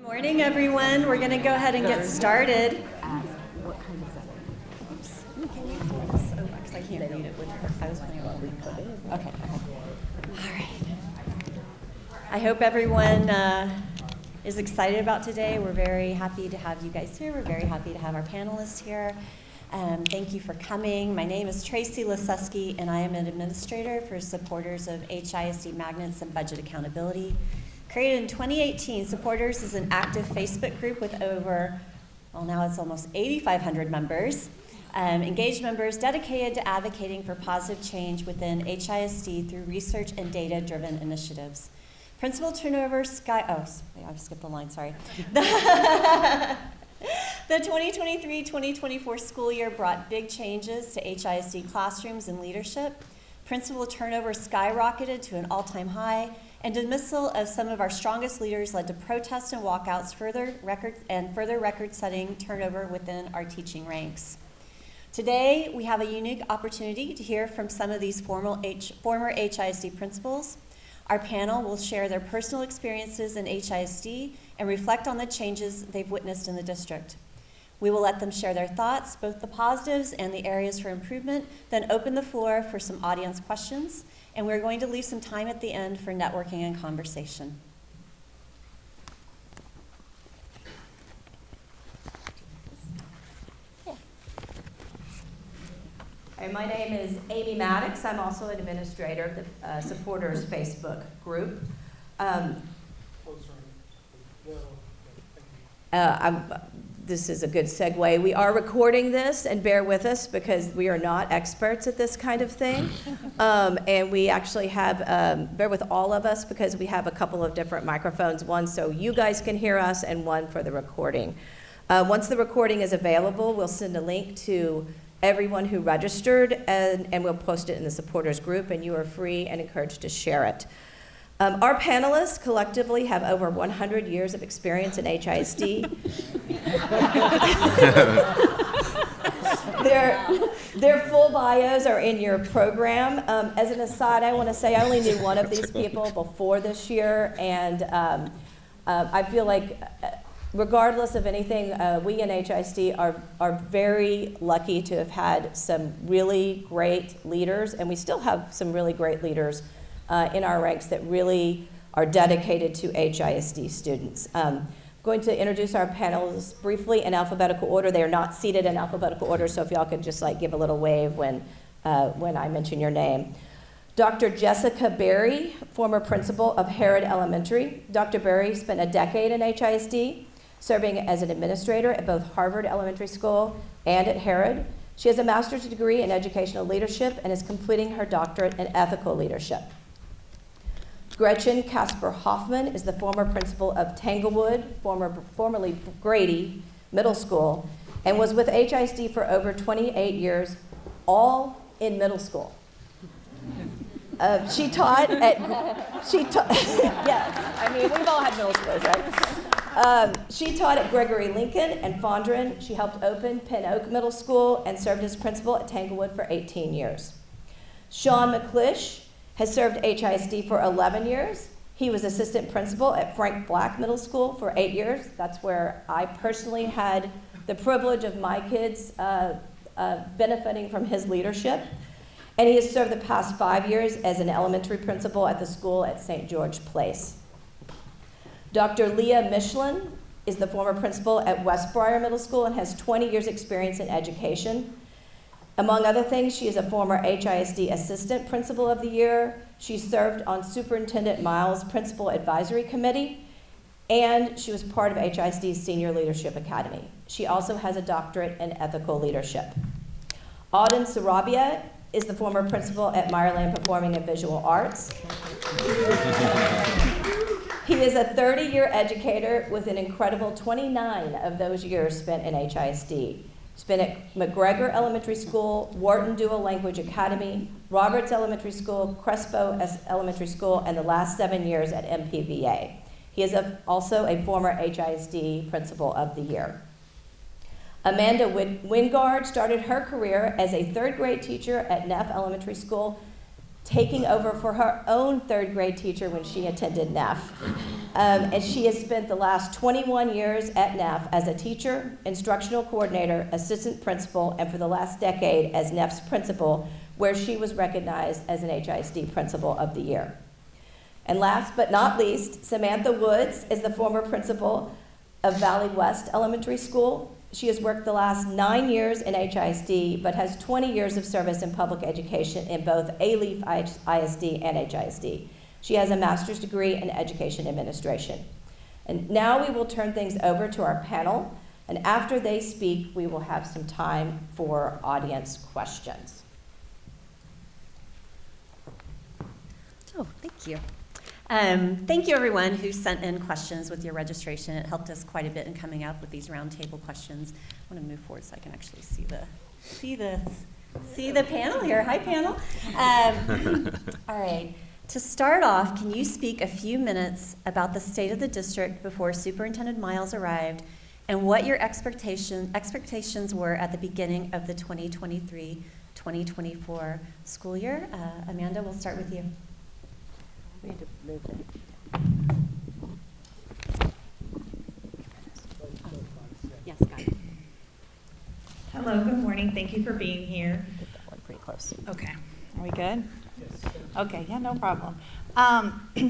Morning, everyone. We're going to go ahead and get started. What kind of setting? Oops. Can you pull this over? Because I can't read it with her. I was planning on reading it. Okay. All right. I hope everyone is excited about today. We're very happy to have you guys here. We're very happy to have our panelists here. Thank you for coming. My name is Tracy Lasewski, and I am an administrator for supporters of HISD Magnets and Budget Accountability. Created in 2018, Supporters is an active Facebook group with over, well, now it's almost 8,500 members. Engaged members dedicated to advocating for positive change within HISD through research and data-driven initiatives. Principal turnover I skipped the line, sorry. The 2023-2024 school year brought big changes to HISD classrooms and leadership. Principal turnover skyrocketed to an all-time high, and dismissal of some of our strongest leaders led to protests and walkouts, further record-setting turnover within our teaching ranks. Today, we have a unique opportunity to hear from some of these former HISD principals. Our panel will share their personal experiences in HISD and reflect on the changes they've witnessed in the district. We will let them share their thoughts, both the positives and the areas for improvement, then open the floor for some audience questions, and we're going to leave some time at the end for networking and conversation. Hi, my name is Amy Maddox. I'm also an administrator of the Supporters Facebook group. This is a good segue. We are recording this, and bear with us because we are not experts at this kind of thing. And we actually have, bear with all of us because we have a couple of different microphones, one so you guys can hear us and one for the recording. Once the recording is available, we'll send a link to everyone who registered, and we'll post it in the supporters group, and you are free and encouraged to share it. Our panelists collectively have over 100 years of experience in HISD. Their full bios are in your program. As an aside, I want to say I only knew one of these people before this year, and I feel like regardless of anything, we in HISD are very lucky to have had some really great leaders, and we still have some really great leaders in our ranks that really are dedicated to HISD students. I'm going to introduce our panelists briefly in alphabetical order. They are not seated in alphabetical order, so if y'all could just give a little wave when I mention your name. Dr. Jessica Berry, former principal of Herod Elementary. Dr. Berry spent a decade in HISD, serving as an administrator at both Harvard Elementary School and at Herod. She has a master's degree in educational leadership and is completing her doctorate in ethical leadership. Gretchen Casper Hoffman is the former principal of Tanglewood, formerly Grady Middle School, and was with HISD for over 28 years, all in middle school. She taught at, yes, I mean, we've all had middle schools, right? She taught at Gregory Lincoln and Fondren. She helped open Penn Oak Middle School and served as principal at Tanglewood for 18 years. Sean McClish has served HISD for 11 years. He was assistant principal at Frank Black Middle School for 8 years. That's where I personally had the privilege of my kids benefiting from his leadership. And he has served the past 5 years as an elementary principal at the school at St. George Place. Dr. Leah Michelin is the former principal at Westbriar Middle School and has 20 years experience in education. Among other things, she is a former HISD Assistant Principal of the Year. She served on Superintendent Miles' Principal Advisory Committee, and she was part of HISD's Senior Leadership Academy. She also has a doctorate in ethical leadership. Auden Sarabia is the former principal at Meyerland Performing and Visual Arts. He is a 30-year educator with an incredible 29 of those years spent in HISD. He's been at McGregor Elementary School, Wharton Dual Language Academy, Roberts Elementary School, Crespo Elementary School, and the last 7 years at MPVA. He is also a former HISD Principal of the Year. Amanda Wingard started her career as a third grade teacher at Neff Elementary School taking over for her own third grade teacher when she attended NEF. And she has spent the last 21 years at NEF as a teacher, instructional coordinator, assistant principal, and for the last decade as NEF's principal, where she was recognized as an HISD Principal of the Year. And last but not least, Samantha Woods is the former principal of Valley West Elementary School. She has worked the last 9 years in HISD, but has 20 years of service in public education in both ALEAF ISD and HISD. She has a master's degree in education administration. And now we will turn things over to our panel, and after they speak, we will have some time for audience questions. Oh, thank you. Thank you, everyone who sent in questions with your registration. It helped us quite a bit in coming up with these roundtable questions. I want to move forward so I can actually see the panel here. Hi, panel. All right. To start off, can you speak a few minutes about the state of the district before Superintendent Miles arrived, and what your expectations were at the beginning of the 2023-2024 school year? Amanda, we'll start with you. We need to move it. Yes, got it. Hello, good morning. Thank you for being here. Get that one pretty close. Okay, are we good? Okay, yeah, no problem.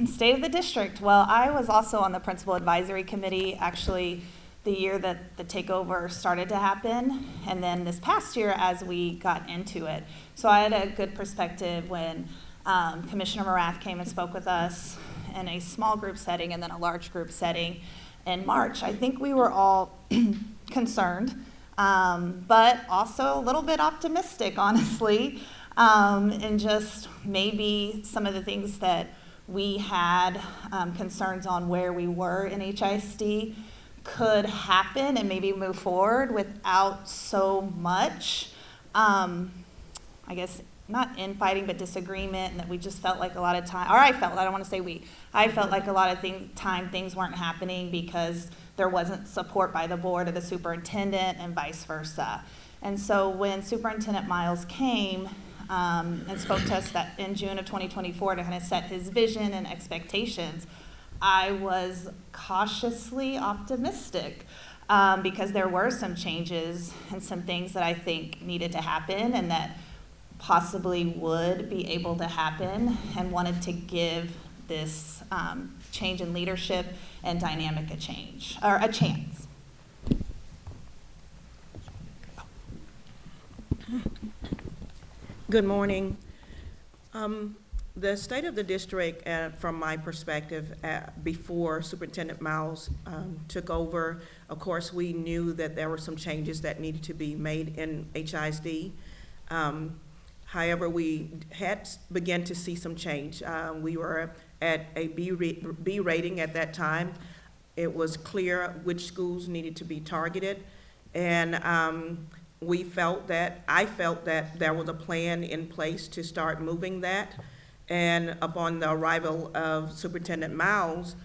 State of the district. Well, I was also on the principal advisory committee actually the year that the takeover started to happen, and then this past year as we got into it. So I had a good perspective when Commissioner Morath came and spoke with us in a small group setting and then a large group setting in March. I think we were all concerned, but also a little bit optimistic, honestly, and just maybe some of the things that we had concerns on where we were in HISD could happen and maybe move forward without so much, I guess, not infighting, but disagreement, and that we just felt like a lot of time, or I don't want to say we, I felt like a lot of time things weren't happening because there wasn't support by the board of the superintendent and vice versa. And so when Superintendent Miles came and spoke to us that in June of 2024 to kind of set his vision and expectations, I was cautiously optimistic because there were some changes and some things that I think needed to happen and that possibly would be able to happen, and wanted to give this change in leadership and dynamic a chance. Good morning. The state of the district, from my perspective, before Superintendent Miles took over, of course, we knew that there were some changes that needed to be made in HISD. However, we had begun to see some change. We were at a B rating at that time. It was clear which schools needed to be targeted, and I felt that there was a plan in place to start moving that. And upon the arrival of Superintendent Miles,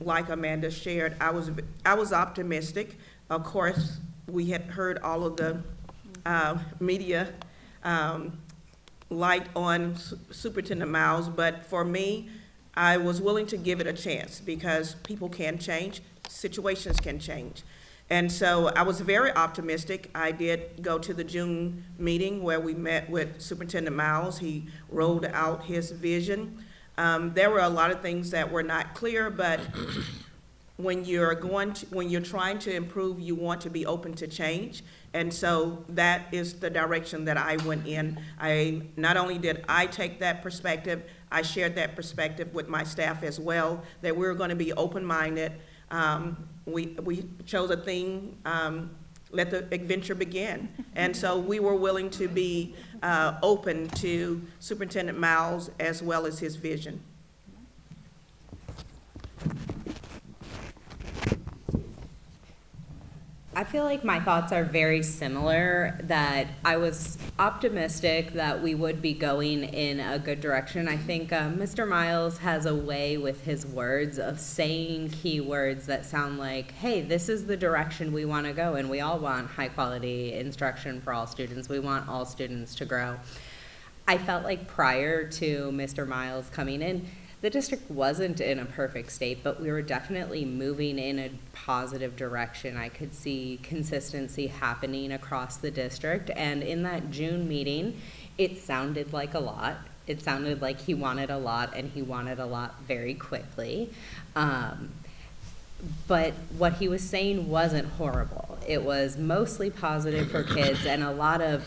like Amanda shared, I was optimistic. Of course, we had heard all of the media light on Superintendent Miles, but for me, I was willing to give it a chance because people can change, situations can change. And so I was very optimistic. I did go to the June meeting where we met with Superintendent Miles. He rolled out his vision. There were a lot of things that were not clear, but when you're trying to improve, you want to be open to change. And so that is the direction that I went in. Not only did I take that perspective, I shared that perspective with my staff as well, that we were going to be open-minded. We chose a theme, let the adventure begin. And so we were willing to be open to Superintendent Miles as well as his vision. I feel like my thoughts are very similar, that I was optimistic that we would be going in a good direction. I think Mr. Miles has a way with his words of saying key words that sound like, hey, this is the direction we want to go, and we all want high quality instruction for all students. We want all students to grow. I felt like prior to Mr. Miles coming in, the district wasn't in a perfect state, but we were definitely moving in a positive direction. I could see consistency happening across the district, and in that June meeting, it sounded like a lot. It sounded like he wanted a lot, and he wanted a lot very quickly. But what he was saying wasn't horrible. It was mostly positive for kids, and a lot of,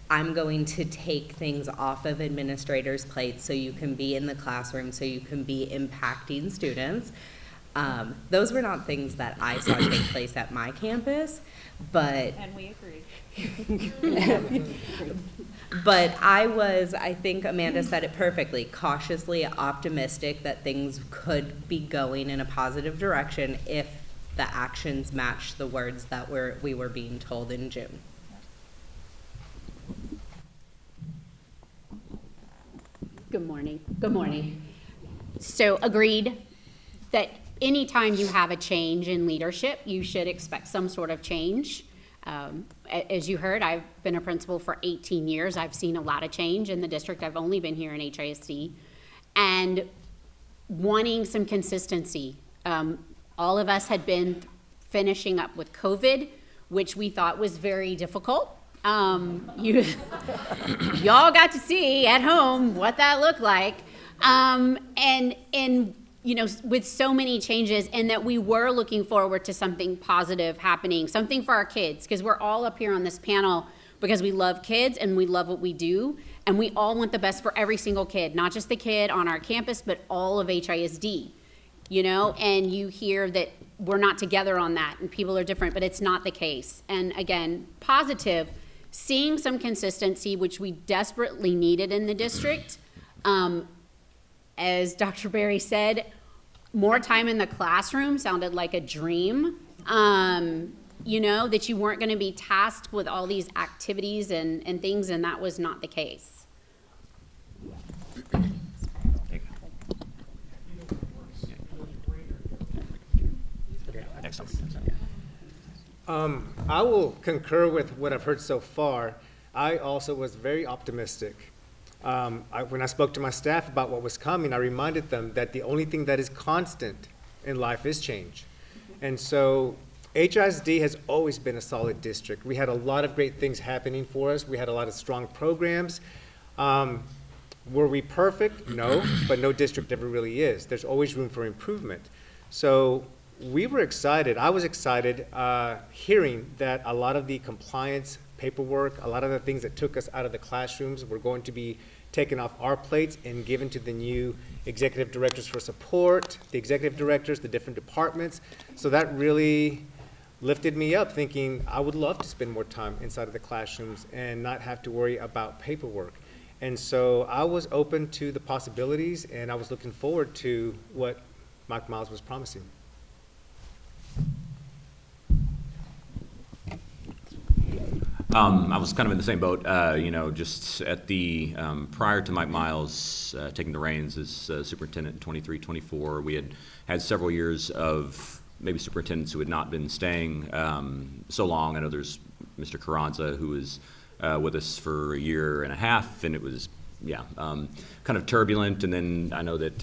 I'm going to take things off of administrators' plates so you can be in the classroom, so you can be impacting students. Those were not things that I saw take place at my campus, but. And we agree. But I think Amanda said it perfectly, cautiously optimistic that things could be going in a positive direction if the actions matched the words that we were being told in June. Good morning. Good morning. So agreed that anytime you have a change in leadership, you should expect some sort of change. As you heard, I've been a principal for 18 years. I've seen a lot of change in the district. I've only been here in HISD. And wanting some consistency. All of us had been finishing up with COVID, which we thought was very difficult. Y'all got to see at home what that looked like. And you know, with so many changes, and that we were looking forward to something positive happening, something for our kids, because we're all up here on this panel because we love kids and we love what we do, and we all want the best for every single kid, not just the kid on our campus, but all of HISD, you know, and you hear that we're not together on that and people are different, but it's not the case. And again, positive, seeing some consistency, which we desperately needed in the district. As Dr. Berry said, more time in the classroom sounded like a dream. You know, that you weren't going to be tasked with all these activities and things, and that was not the case. I will concur with what I've heard so far. I also was very optimistic. When I spoke to my staff about what was coming, I reminded them that the only thing that is constant in life is change. And so HISD has always been a solid district. We had a lot of great things happening for us. We had a lot of strong programs. Were we perfect? No, but no district ever really is. There's always room for improvement. So we were excited. I was excited hearing that a lot of the compliance paperwork, a lot of the things that took us out of the classrooms were going to be taken off our plates and given to the new executive directors for support, the executive directors, the different departments. So that really lifted me up, thinking I would love to spend more time inside of the classrooms and not have to worry about paperwork. And so I was open to the possibilities, and I was looking forward to what Mike Miles was promising. I was kind of in the same boat, you know, just at the, prior to Mike Miles taking the reins as superintendent in 23, 24, we had several years of maybe superintendents who had not been staying so long. I know there's Mr. Carranza, who was with us for a year and a half, and it was, yeah, kind of turbulent. And then I know that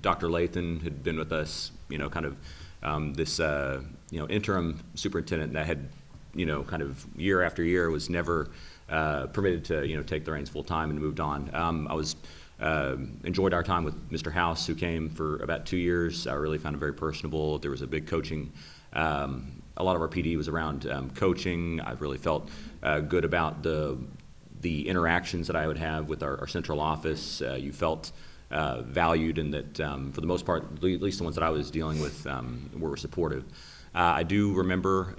Dr. Lathan had been with us, you know, kind of this, you know, interim superintendent that had, you know, kind of year after year was never permitted to, you know, take the reins full time and moved on. I was enjoyed our time with Mr. House, who came for about 2 years. I really found him very personable. There was a big coaching. A lot of our PD was around coaching. I really felt good about the interactions that I would have with our central office. You felt valued, and that for the most part, at least the ones that I was dealing with, were supportive. I do remember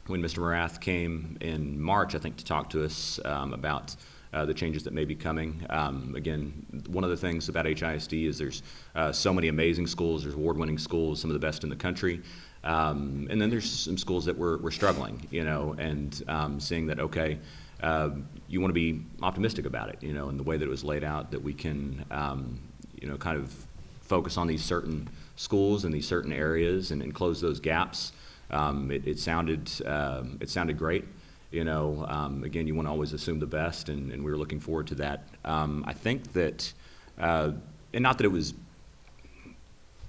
when Mr. Morath came in March, I think, to talk to us about the changes that may be coming. Again, one of the things about HISD is there's so many amazing schools. There's award-winning schools, some of the best in the country. And then there's some schools that we're struggling, you know, and seeing that, okay, you want to be optimistic about it, you know, and the way that it was laid out, that we can, you know, kind of focus on these certain schools in these certain areas and close those gaps. It sounded great, Again, you want to always assume the best, and we were looking forward to that. I think that, and not that it was,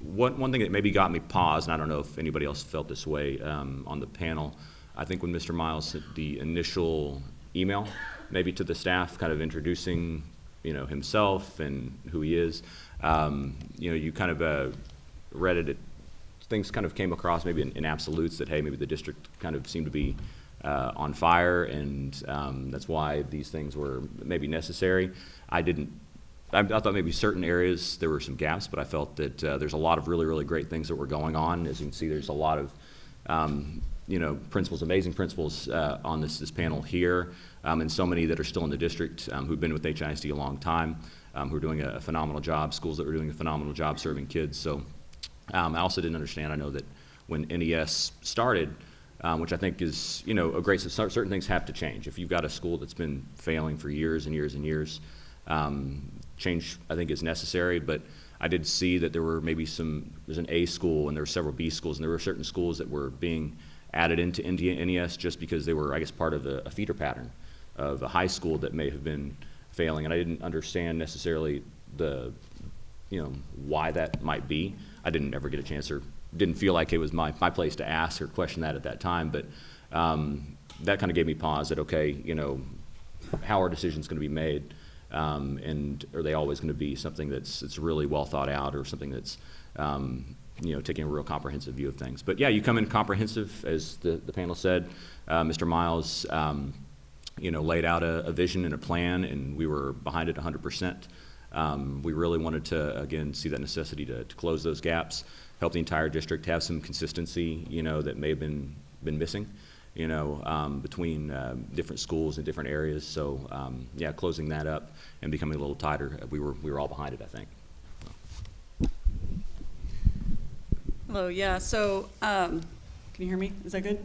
one thing that maybe got me paused, and I don't know if anybody else felt this way on the panel, I think when Mr. Miles sent the initial email, maybe to the staff, kind of introducing, himself and who he is, you kind of read it, things kind of came across maybe in absolutes that, hey, maybe the district kind of seemed to be on fire, and that's why these things were maybe necessary. I thought maybe certain areas there were some gaps, but I felt that there's a lot of really, really great things that were going on. As you can see, there's a lot of principals, amazing principals on this panel here, and so many that are still in the district who've been with HISD a long time, who are doing a phenomenal job, schools that are doing a phenomenal job serving kids. So I also didn't understand, I know that when NES started, which I think is, a great, certain things have to change. If you've got a school that's been failing for years and years and years, change, I think, is necessary, but I did see that there were maybe there's an A school and there were several B schools, and there were certain schools that were being added into NES just because they were, I guess, part of a feeder pattern of a high school that may have been failing, and I didn't understand necessarily why that might be. I didn't ever get a chance, or didn't feel like it was my place to ask or question that at that time, but that kind of gave me pause that, okay, how are decisions going to be made? And are they always going to be something that's really well thought out, or something that's taking a real comprehensive view of things? But yeah, you come in comprehensive, as the panel said. Mr. Miles laid out a vision and a plan, and we were behind it 100%. We really wanted to, again, see that necessity to close those gaps, help the entire district have some consistency that may have been missing between different schools in different areas. So yeah, closing that up and becoming a little tighter, we were all behind it, I think. Hello, yeah, so, can you hear me? Is that good?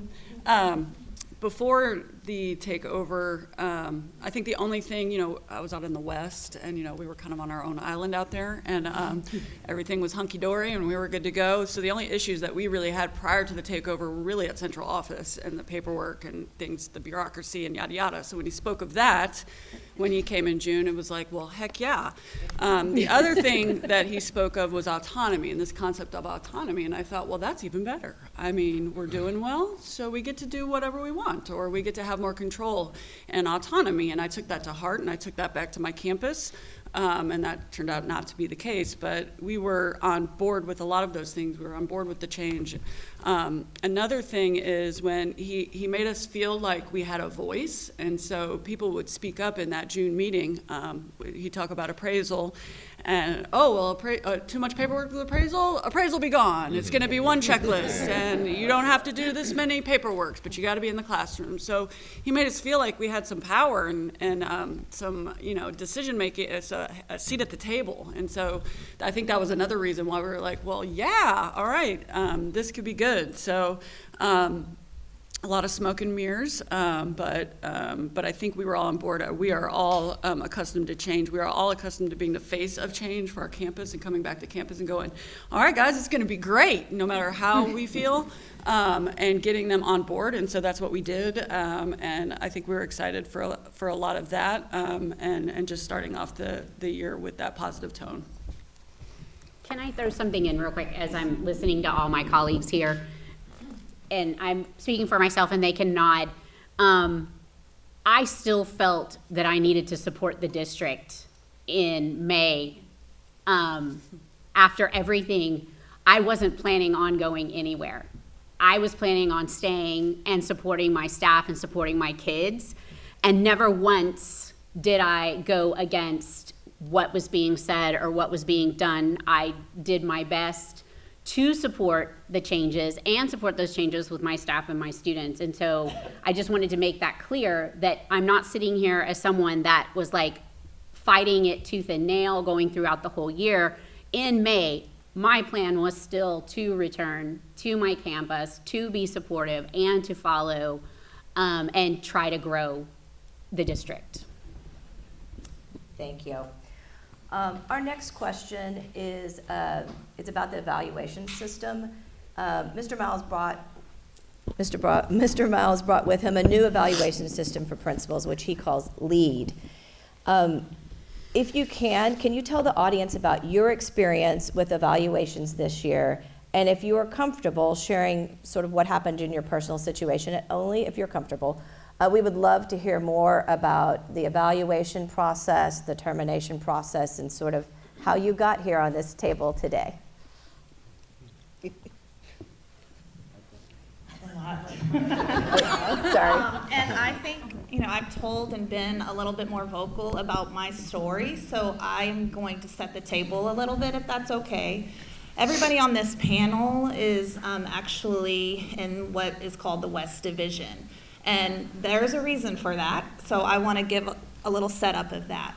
Before the takeover, I think the only thing, I was out in the West, and, we were kind of on our own island out there, and everything was hunky-dory, and we were good to go. So the only issues that we really had prior to the takeover were really at central office and the paperwork and things, the bureaucracy and yada, yada. So when he spoke of that, when he came in June, it was like, well, heck yeah. The other thing that he spoke of was autonomy, and this concept of autonomy, and I thought, well, that's even better. I mean, we're doing well, so we get to do whatever we want, or we get to have more control and autonomy, and I took that to heart, and I took that back to my campus, and that turned out not to be the case, but we were on board with a lot of those things. We were on board with the change. Another thing is when he made us feel like we had a voice, and so people would speak up in that June meeting. He'd talk about appraisal, and too much paperwork with appraisal be gone. It's gonna be one checklist, and you don't have to do this many paperworks, but you gotta be in the classroom. So he made us feel like we had some power and some, decision making, a seat at the table. And so I think that was another reason why we were like, well, yeah, all right, this could be good. So a lot of smoke and mirrors, but I think we were all on board. We are all accustomed to change. We are all accustomed to being the face of change for our campus and coming back to campus and going, all right, guys, it's going to be great, no matter how we feel, and getting them on board. And so that's what we did, and I think we were excited for a lot of that, and just starting off the year with that positive tone. Can I throw something in real quick as I'm listening to all my colleagues here? And I'm speaking for myself and they can nod. I still felt that I needed to support the district in May. After everything, I wasn't planning on going anywhere. I was planning on staying and supporting my staff and supporting my kids. And never once did I go against what was being said or what was being done. I did my best to support the changes and support those changes with my staff and my students. And so I just wanted to make that clear that I'm not sitting here as someone that was like fighting it tooth and nail going throughout the whole year. In May, my plan was still to return to my campus, to be supportive and to follow and try to grow the district. Thank you. Our next question is it's about the evaluation system. Mr. Miles brought Mr. Miles brought with him a new evaluation system for principals, which he calls LEAD. If you can you tell the audience about your experience with evaluations this year, and if you are comfortable sharing sort of what happened in your personal situation, only if you're comfortable. We would love to hear more about the evaluation process, the termination process, and sort of how you got here on this table today. Sorry. And I think, I've told and been a little bit more vocal about my story, so I'm going to set the table a little bit, if that's okay. Everybody on this panel is actually in what is called the West Division, and there's a reason for that, so I want to give a little setup of that.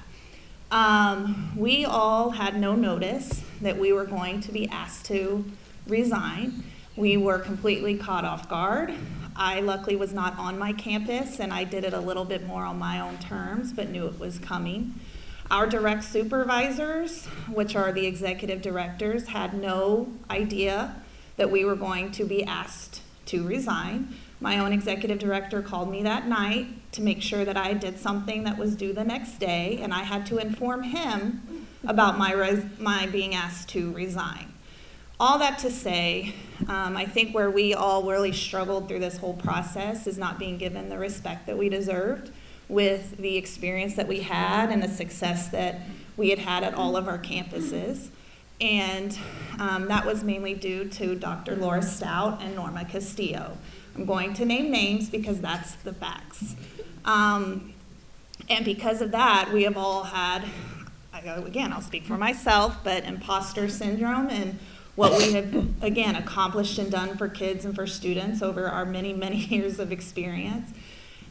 We all had no notice that we were going to be asked to resign. We were completely caught off guard. I luckily was not on my campus, and I did it a little bit more on my own terms, but knew it was coming. Our direct supervisors, which are the executive directors, had no idea that we were going to be asked to resign. My own executive director called me that night to make sure that I did something that was due the next day, and I had to inform him about my being asked to resign. All that to say, I think where we all really struggled through this whole process is not being given the respect that we deserved with the experience that we had and the success that we had had at all of our campuses. And that was mainly due to Dr. Laura Stout and Norma Castillo. I'm going to name names because that's the facts. And because of that, we have all had, again, I'll speak for myself, but imposter syndrome and what we have, again, accomplished and done for kids and for students over our many, many years of experience.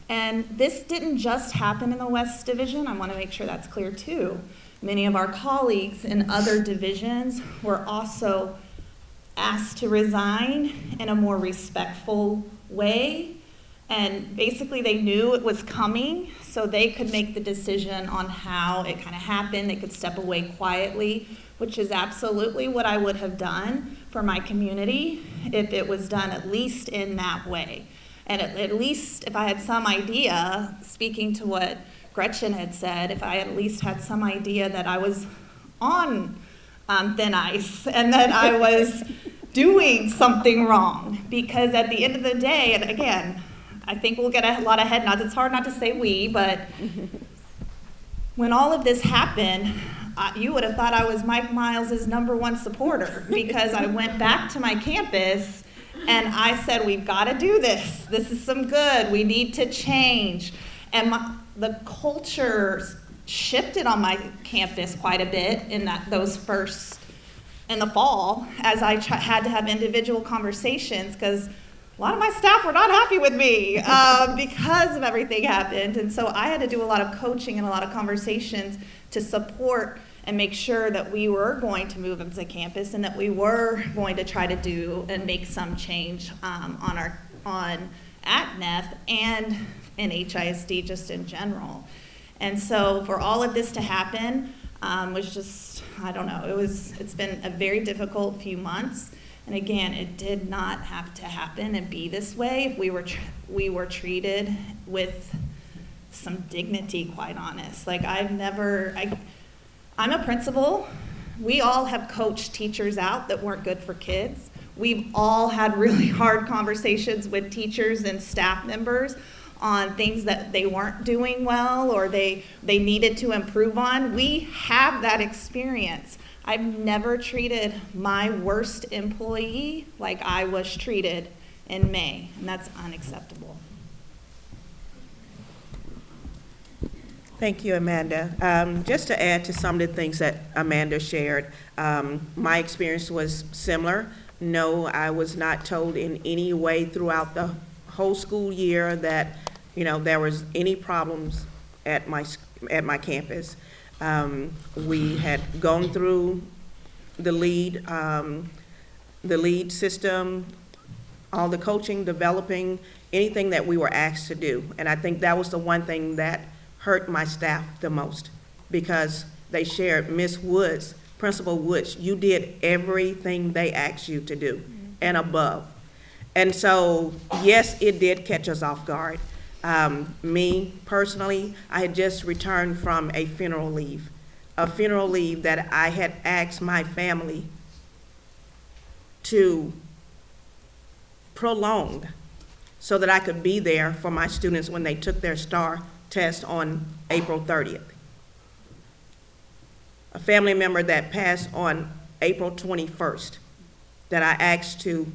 And this didn't just happen in the West Division. I want to make sure that's clear too. Many of our colleagues in other divisions were also asked to resign in a more respectful way. And basically they knew it was coming, so they could make the decision on how it kind of happened. They could step away quietly, which is absolutely what I would have done for my community if it was done at least in that way. And at least if I had some idea, speaking to what Gretchen had said, if I at least had some idea that I was on thin ice and that I was doing something wrong. Because at the end of the day, and again, I think we'll get a lot of head nods. It's hard not to say we, but when all of this happened, you would have thought I was Mike Miles' ¡1 supporter, because I went back to my campus and I said, we've got to do this. This is some good. We need to change. And the culture shifted on my campus quite a bit in in the fall, as I had to have individual conversations, because a lot of my staff were not happy with me because of everything happened. And so I had to do a lot of coaching and a lot of conversations to support and make sure that we were going to move as a campus and that we were going to try to do and make some change at NEF and in HISD just in general. And so for all of this to happen was just, I don't know, it's been a very difficult few months. And again, it did not have to happen and be this way if we were treated with some dignity, quite honest. Like I'm a principal. We all have coached teachers out that weren't good for kids. We've all had really hard conversations with teachers and staff members on things that they weren't doing well or they needed to improve on. We have that experience. I've never treated my worst employee like I was treated in May, and that's unacceptable. Thank you, Amanda. Just to add to some of the things that Amanda shared, my experience was similar. No, I was not told in any way throughout the whole school year that, there was any problems at my campus. We had gone through the lead system, all the coaching, developing, anything that we were asked to do. And I think that was the one thing that hurt my staff the most, because they shared, Miss Woods, Principal Woods, you did everything they asked you to do and above. And so, yes, it did catch us off guard. Me personally, I had just returned from a funeral leave that I had asked my family to prolong so that I could be there for my students when they took their STAR test on April 30th. A family member that passed on April 21st that I asked to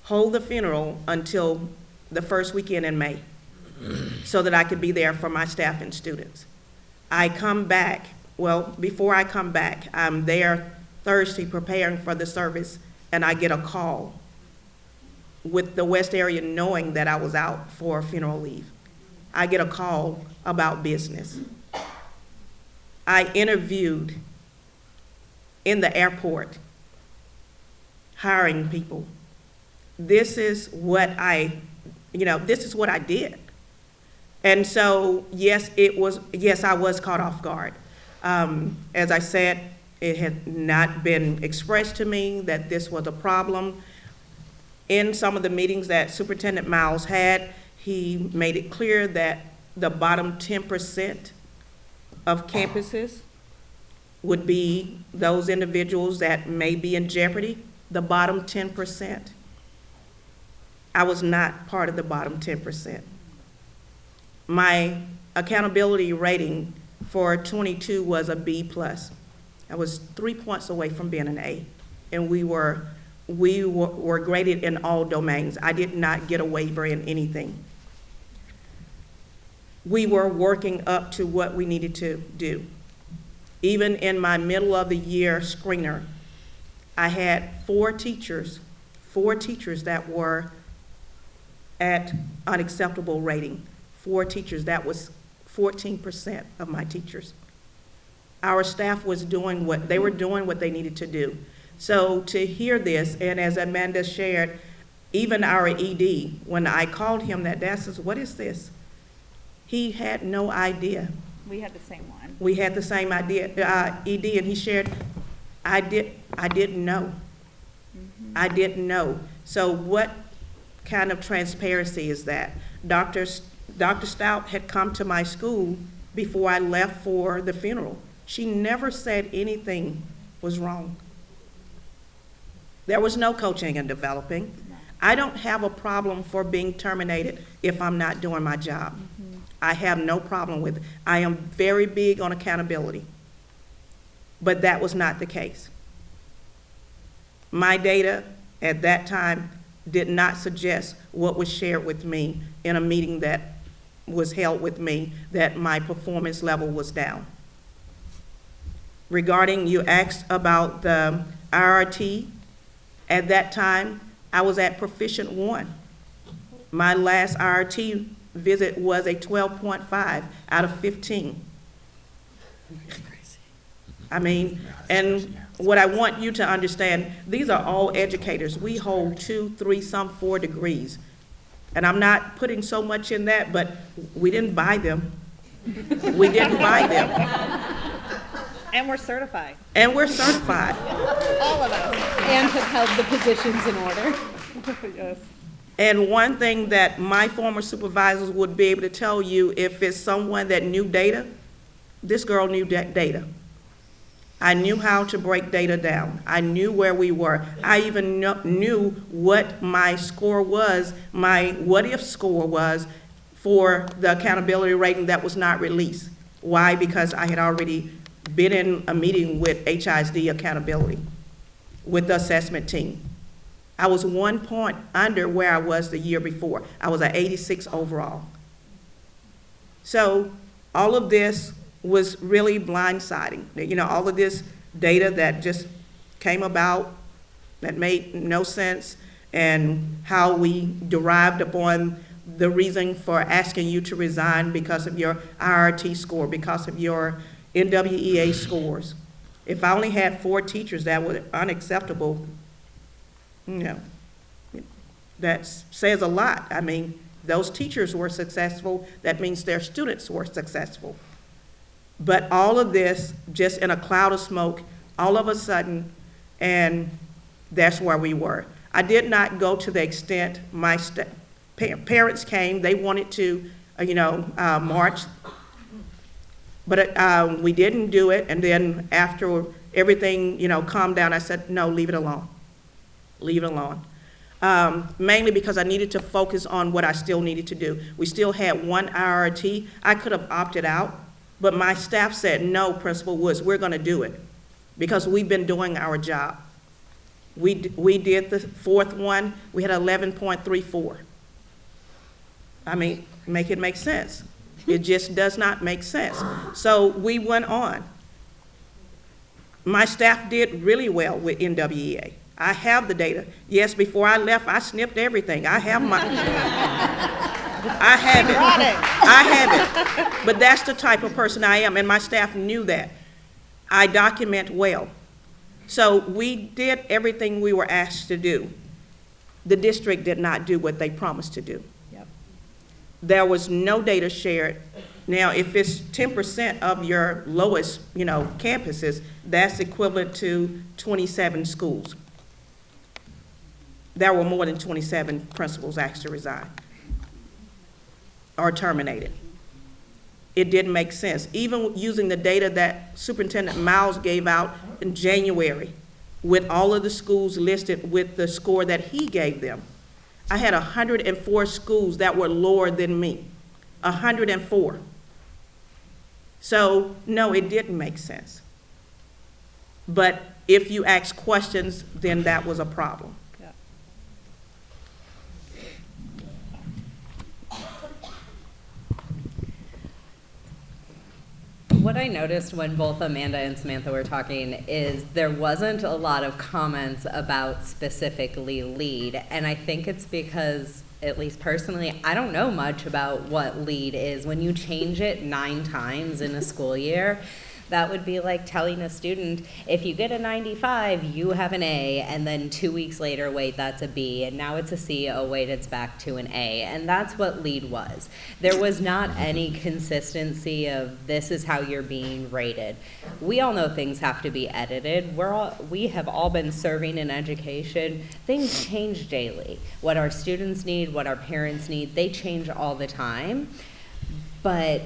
hold the funeral until the first weekend in May so that I could be there for my staff and students. I come back, well, before I come back, I'm there Thursday preparing for the service, and I get a call with the West area knowing that I was out for funeral leave. I get a call about business. I interviewed in the airport, hiring people. This is what I did. And so, yes, I was caught off guard. As I said, it had not been expressed to me that this was a problem. In some of the meetings that Superintendent Miles had, he made it clear that the bottom 10% of campuses would be those individuals that may be in jeopardy, the bottom 10%. I was not part of the bottom 10%. My accountability rating for 22 was a B+. I was 3 points away from being an A, and we were graded in all domains. I did not get a waiver in anything. We were working up to what we needed to do. Even in my middle of the year screener, I had four teachers that were at unacceptable rating. 4 teachers, that was 14% of my teachers. Our staff was doing what they needed to do. So to hear this, and as Amanda shared, even our ED, when I called him that day, I said, "What is this?" He had no idea. We had the same one. We had the same idea, ED, and he shared, I didn't know. I didn't know. So what kind of transparency is that? Dr. Stout had come to my school before I left for the funeral. She never said anything was wrong. There was no coaching and developing. I don't have a problem for being terminated if I'm not doing my job. I have no problem with it. I am very big on accountability. But that was not the case. My data at that time did not suggest what was shared with me in a meeting that was held with me, that my performance level was down. Regarding, you asked about the IRT, at that time, I was at Proficient 1. My last IRT visit was a 12.5 out of 15. I mean, and what I want you to understand, these are all educators. We hold 2, 3, some 4 degrees. And I'm not putting so much in that, but we didn't buy them. We didn't buy them. And we're certified. And we're certified. All of us. And have held the positions in order. Yes. And one thing that my former supervisors would be able to tell you, if it's someone that knew data, this girl knew data. I knew how to break data down. I knew where we were. I even knew what my score was, my what-if score was for the accountability rating that was not released. Why? Because I had already been in a meeting with HISD accountability, with the assessment team. I was 1 point under where I was the year before. I was at 86 overall. So all of this was really blindsiding. You know, all of this data that just came about that made no sense, and how we derived upon the reason for asking you to resign because of your IRT score, because of your NWEA scores. If I only had 4 teachers that were unacceptable, you know, that says a lot. I mean, those teachers were successful. That means their students were successful. But all of this just in a cloud of smoke, all of a sudden, and that's where we were. I did not go to the extent my parents came. They wanted to, march. But we didn't do it, and then after everything, calmed down, I said, no, leave it alone. Leave it alone. Mainly because I needed to focus on what I still needed to do. We still had one IRT. I could have opted out, but my staff said, no, Principal Woods, we're going to do it because we've been doing our job. We did the fourth one. We had 11.34. I mean, make it make sense. It just does not make sense. So we went on. My staff did really well with NWEA. I have the data. Yes, before I left, I snipped everything. I have it. But that's the type of person I am, and my staff knew that. I document well. So we did everything we were asked to do. The district did not do what they promised to do. Yep. There was no data shared. Now, if it's 10% of your lowest, campuses, that's equivalent to 27 schools. There were more than 27 principals asked to resign or terminated. It didn't make sense. Even using the data that Superintendent Miles gave out in January with all of the schools listed with the score that he gave them, I had 104 schools that were lower than me, 104. So, no, it didn't make sense. But if you ask questions, then that was a problem. What I noticed when both Amanda and Samantha were talking is there wasn't a lot of comments about specifically LEAD, and I think it's because, at least personally, I don't know much about what LEAD is. When you change it 9 times in a school year, that would be like telling a student, if you get a 95, you have an A, and then 2 weeks later, wait, that's a B, and now it's a C, oh wait, it's back to an A, and that's what LEAD was. There was not any consistency of this is how you're being rated. We all know things have to be edited. We have all been serving in education. Things change daily. What our students need, what our parents need, they change all the time, but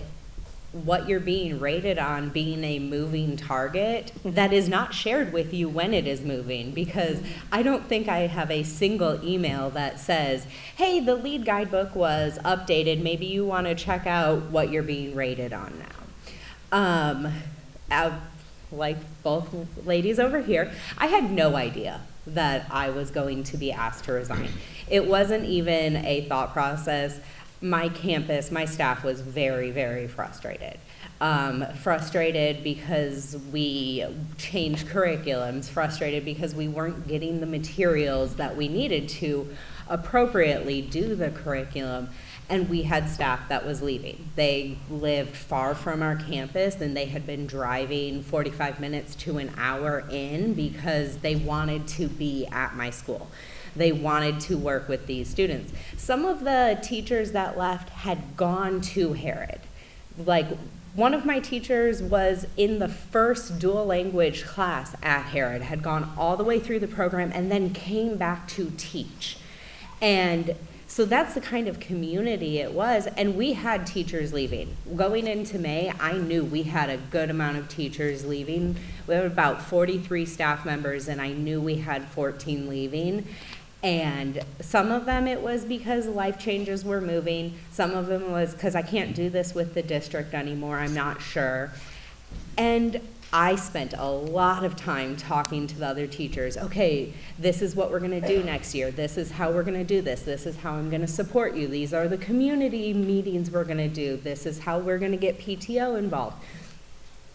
what you're being rated on being a moving target that is not shared with you when it is moving, because I don't think I have a single email that says, hey, the LEAD guidebook was updated, maybe you want to check out what you're being rated on now. Like both ladies over here, I had no idea that I was going to be asked to resign. It wasn't even a thought process. My campus, my staff was very, very frustrated. Frustrated because we changed curriculums, frustrated because we weren't getting the materials that we needed to appropriately do the curriculum, and we had staff that was leaving. They lived far from our campus, and they had been driving 45 minutes to an hour in because they wanted to be at my school. They wanted to work with these students. Some of the teachers that left had gone to Herod. Like, one of my teachers was in the first dual language class at Herod, had gone all the way through the program, and then came back to teach. And so that's the kind of community it was, and we had teachers leaving. Going into May, I knew we had a good amount of teachers leaving. We had about 43 staff members, and I knew we had 14 leaving. And some of them it was because life changes were moving. Some of them was because I can't do this with the district anymore, I'm not sure. And I spent a lot of time talking to the other teachers. Okay, this is what we're gonna do next year. This is how we're gonna do this. This is how I'm gonna support you. These are the community meetings we're gonna do. This is how we're gonna get PTO involved.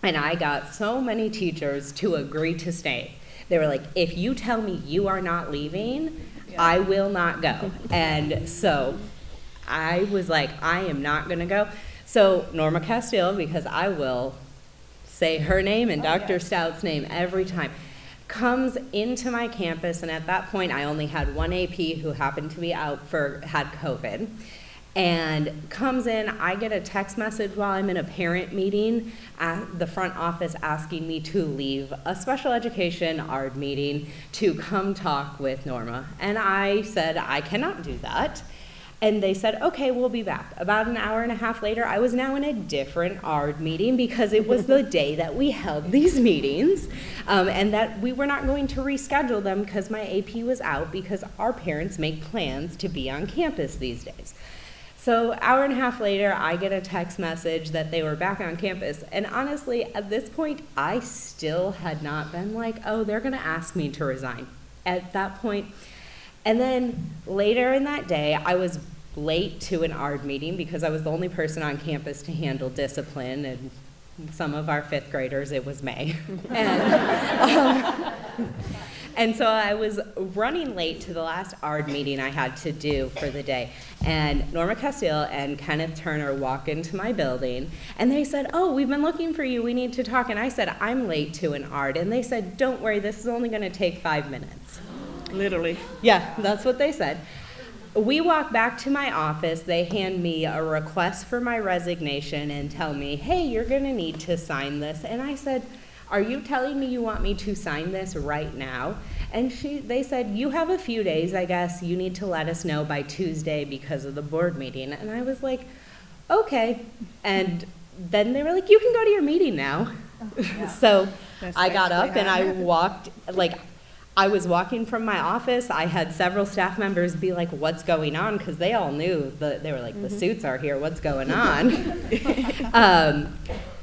And I got so many teachers to agree to stay. They were like, if you tell me you are not leaving, I will not go. And so I was like, I am not gonna go. So Norma Castile, because I will say her name and Dr. Stout's name every time, comes into my campus, and at that point I only had one AP who happened to be out had COVID. and comes in. I get a text message while I'm in a parent meeting at the front office asking me to leave a special education ARD meeting to come talk with Norma. And I said, I cannot do that. And they said, okay, we'll be back. About an hour and a half later, I was now in a different ARD meeting because it was the day that we held these meetings, and that we were not going to reschedule them because my AP was out, because our parents make plans to be on campus these days. So hour and a half later, I get a text message that they were back on campus. And honestly, at this point, I still had not been like, oh, they're gonna ask me to resign at that point. And then later in that day, I was late to an ARD meeting because I was the only person on campus to handle discipline, and some of our fifth graders, it was May. And so I was running late to the last ARD meeting I had to do for the day. And Norma Castile and Kenneth Turner walk into my building, and they said, oh, we've been looking for you, we need to talk. And I said, I'm late to an ARD. And they said, don't worry, this is only gonna take 5 minutes. Literally. Yeah, that's what they said. We walk back to my office, they hand me a request for my resignation and tell me, hey, you're gonna need to sign this. And I said, are you telling me you want me to sign this right now? And they said, you have a few days, I guess. You need to let us know by Tuesday because of the board meeting. And I was like, okay. And then they were like, you can go to your meeting now. So I got up and I walked, like, I was walking from my office. I had several staff members be like, what's going on? Because they all knew, they were like, the suits are here, what's going on? And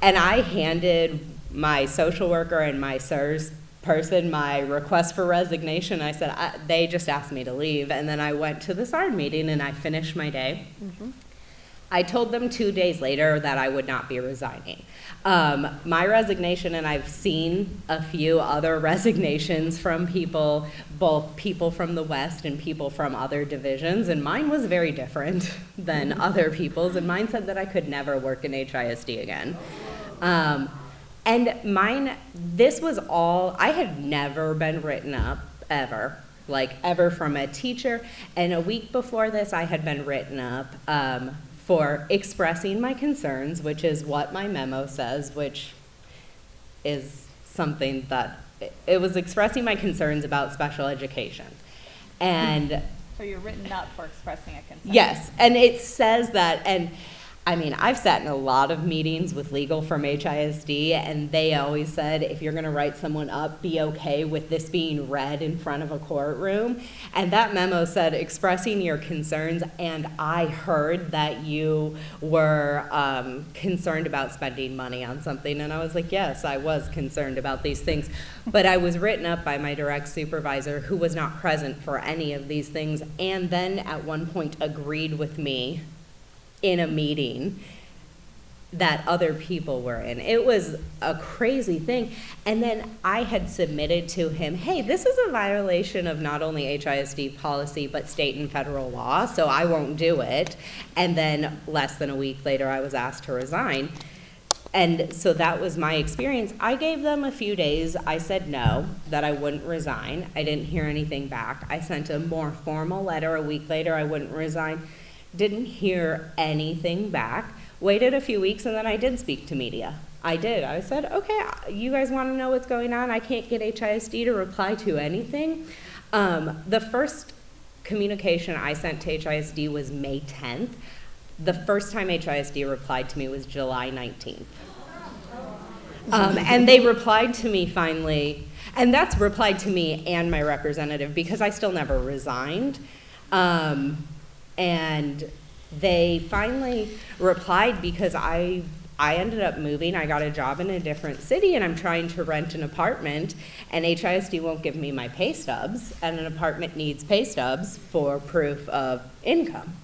I handed my social worker and my SIRS person my request for resignation. I said, they just asked me to leave. And then I went to the SARD meeting and I finished my day. I told them 2 days later that I would not be resigning. My resignation, and I've seen a few other resignations from people, both people from the West and people from other divisions, and mine was very different than other people's, and mine said that I could never work in HISD again. And mine, this was all, I had never been written up, ever, like ever from a teacher, and a week before this I had been written up for expressing my concerns, which is what my memo says, which is something that, it was expressing my concerns about special education. And So you're written up for expressing a concern? yes, and it says that, and I mean, I've sat in a lot of meetings with legal from HISD, and they always said, if you're gonna write someone up, be okay with this being read in front of a courtroom. And that memo said, expressing your concerns, and I heard that you were concerned about spending money on something. And I was like, yes, I was concerned about these things. But I was written up by my direct supervisor, who was not present for any of these things, and then at one point agreed with me in a meeting that other people were in. It was a crazy thing. And then I had submitted to him, hey, this is a violation of not only HISD policy, but state and federal law, so I won't do it. And then less than a week later, I was asked to resign. And so that was my experience. I gave them a few days. I said no, that I wouldn't resign. I didn't hear anything back. I sent a more formal letter a week later, I wouldn't resign. Didn't hear anything back. Waited a few weeks, and then I did speak to media. I did. I said, okay, you guys want to know what's going on? I can't get HISD to reply to anything. The first communication I sent to HISD was May 10th. The first time HISD replied to me was July 19th. And they replied to me finally, and that's replied to me and my representative, because I still never resigned. And they finally replied because I ended up moving. I got a job in a different city, and I'm trying to rent an apartment, and HISD won't give me my pay stubs, and an apartment needs pay stubs for proof of income.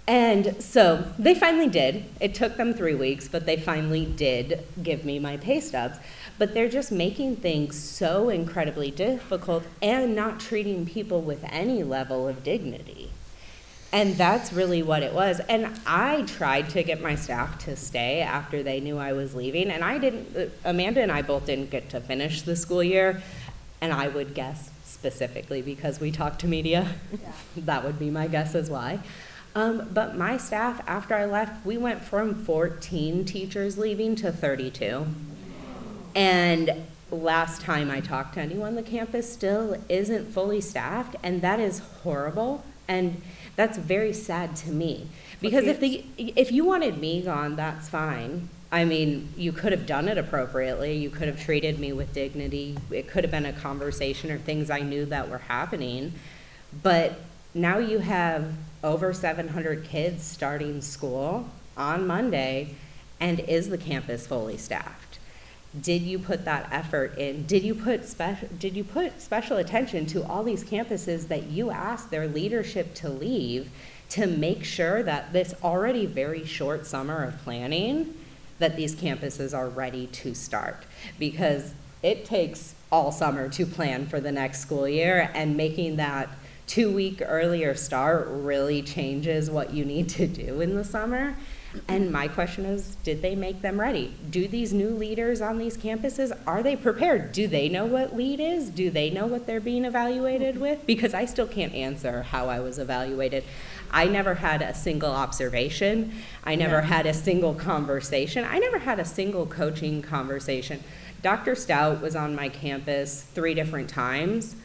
And so they finally did. It took them 3 weeks, but they finally did give me my pay stubs. But they're just making things so incredibly difficult and not treating people with any level of dignity. And that's really what it was. And I tried to get my staff to stay after they knew I was leaving, and I didn't, Amanda and I both didn't get to finish the school year, and I would guess specifically because we talked to media. Yeah. That would be my guess as why. But my staff, after I left, we went from 14 teachers leaving to 32. And last time I talked to anyone, the campus still isn't fully staffed, and that is horrible. And that's very sad to me. Because if you wanted me gone, that's fine. I mean, you could have done it appropriately. You could have treated me with dignity. It could have been a conversation or things I knew that were happening. But now you have over 700 kids starting school on Monday, and is the campus fully staffed? Did you put that effort in? Did you put special attention to all these campuses that you asked their leadership to leave to make sure that this already very short summer of planning, that these campuses are ready to start? Because it takes all summer to plan for the next school year, and making that 2-week earlier start really changes what you need to do in the summer. And my question is, did they make them ready? Do these new leaders on these campuses, are they prepared? Do they know what lead is? Do they know what they're being evaluated with? Because I still can't answer how I was evaluated. I never had a single observation. I never had a single conversation. I never had a single coaching conversation. Dr. Stout was on my campus 3 different times,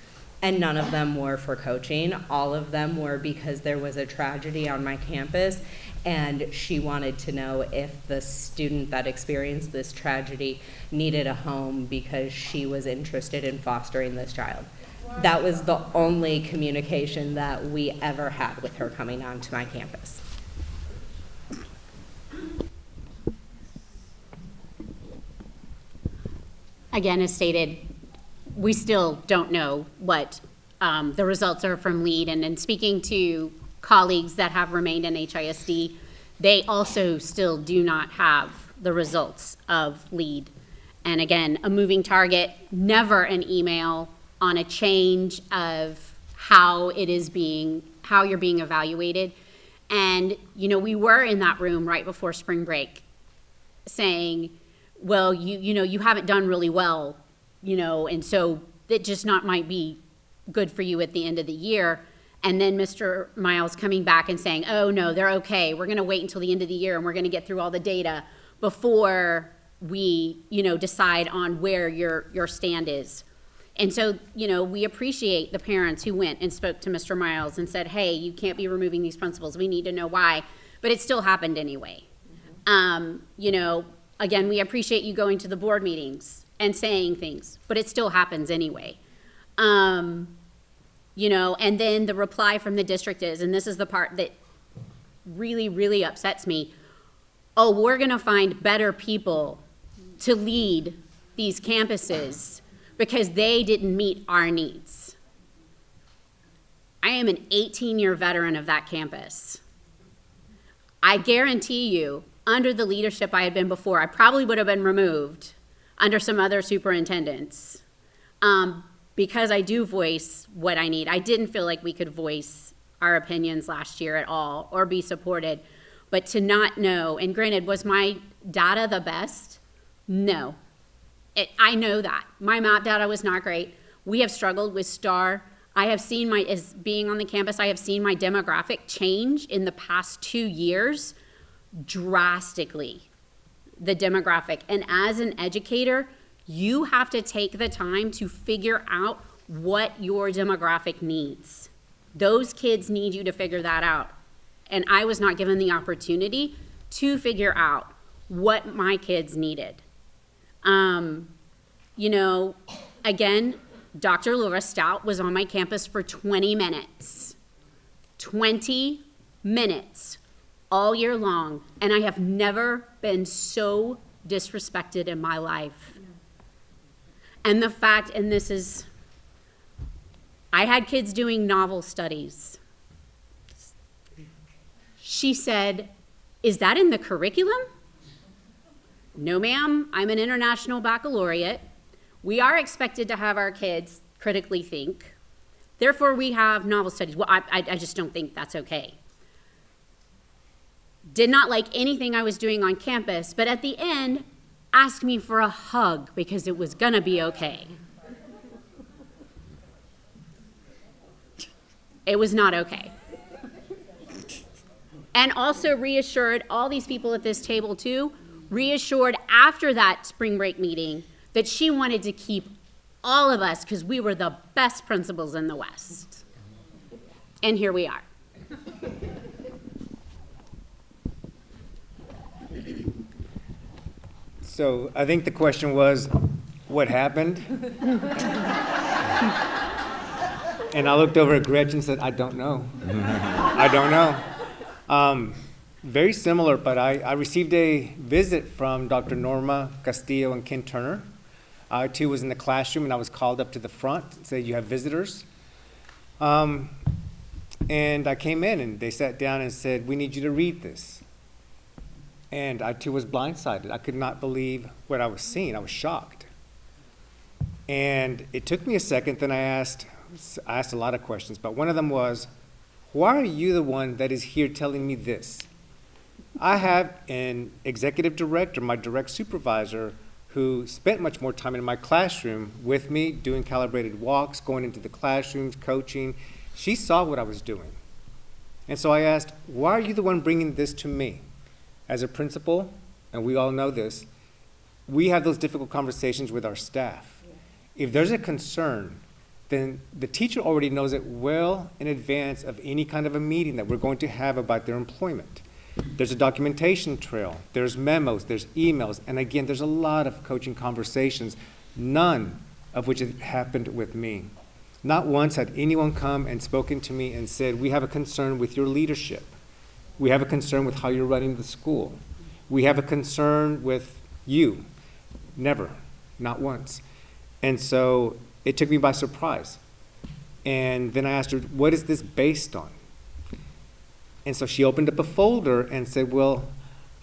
and none of them were for coaching. All of them were because there was a tragedy on my campus, and she wanted to know if the student that experienced this tragedy needed a home because she was interested in fostering this child. That was the only communication that we ever had with her coming onto my campus. Again, as stated, we still don't know what the results are from LEAD. And in speaking to colleagues that have remained in HISD, they also still do not have the results of LEAD. And again, a moving target, never an email on a change of how you're being evaluated. And, you know, we were in that room right before spring break saying, well, you haven't done really well, and so it just might be good for you at the end of the year. And then Mr. Miles coming back and saying, oh, no, they're okay. We're going to wait until the end of the year, and we're going to get through all the data before we, decide on where your stand is. And so, we appreciate the parents who went and spoke to Mr. Miles and said, hey, you can't be removing these principals. We need to know why. But it still happened anyway. Again, we appreciate you going to the board meetings and saying things, but it still happens anyway. And then the reply from the district is, and this is the part that really, really upsets me, oh, we're going to find better people to lead these campuses because they didn't meet our needs. I am an 18-year veteran of that campus. I guarantee you, under the leadership I had been before, I probably would have been removed under some other superintendents because I do voice what I need. I didn't feel like we could voice our opinions last year at all or be supported. But to not know, and granted, was my data the best? No. I know that. My map data was not great. We have struggled with STAR. I have seen as being on the campus, I have seen my demographic change in the past 2 years drastically, the demographic. And as an educator, you have to take the time to figure out what your demographic needs. Those kids need you to figure that out. And I was not given the opportunity to figure out what my kids needed. Again, Dr. Laura Stout was on my campus for 20 minutes. 20 minutes all year long. And I have never been so disrespected in my life. And the fact, and this is, I had kids doing novel studies. She said, is that in the curriculum? No, ma'am, I'm an international baccalaureate. We are expected to have our kids critically think. Therefore, we have novel studies. Well, I just don't think that's okay. Did not like anything I was doing on campus, but at the end, asked me for a hug because it was gonna be okay. It was not okay. And also reassured all these people at this table too, reassured after that spring break meeting that she wanted to keep all of us because we were the best principals in the West. And here we are. So I think the question was, what happened? And I looked over at Gretchen and said, I don't know. I don't know. Very similar, but I received a visit from Dr. Norma Castillo and Ken Turner. I too was in the classroom and I was called up to the front and said, you have visitors. And I came in and they sat down and said, we need you to read this. And I too was blindsided. I could not believe what I was seeing. I was shocked. And it took me a second, then I asked a lot of questions, but one of them was, why are you the one that is here telling me this? I have an executive director, my direct supervisor, who spent much more time in my classroom with me, doing calibrated walks, going into the classrooms, coaching. She saw what I was doing. And so I asked, why are you the one bringing this to me? As a principal, and we all know this, we have those difficult conversations with our staff. If there's a concern, then the teacher already knows it well in advance of any kind of a meeting that we're going to have about their employment. There's a documentation trail, there's memos, there's emails, and again, there's a lot of coaching conversations, none of which had happened with me. Not once had anyone come and spoken to me and said, we have a concern with your leadership. We have a concern with how you're running the school. We have a concern with you. Never, not once. And so it took me by surprise. And then I asked her, what is this based on? And so she opened up a folder and said, well,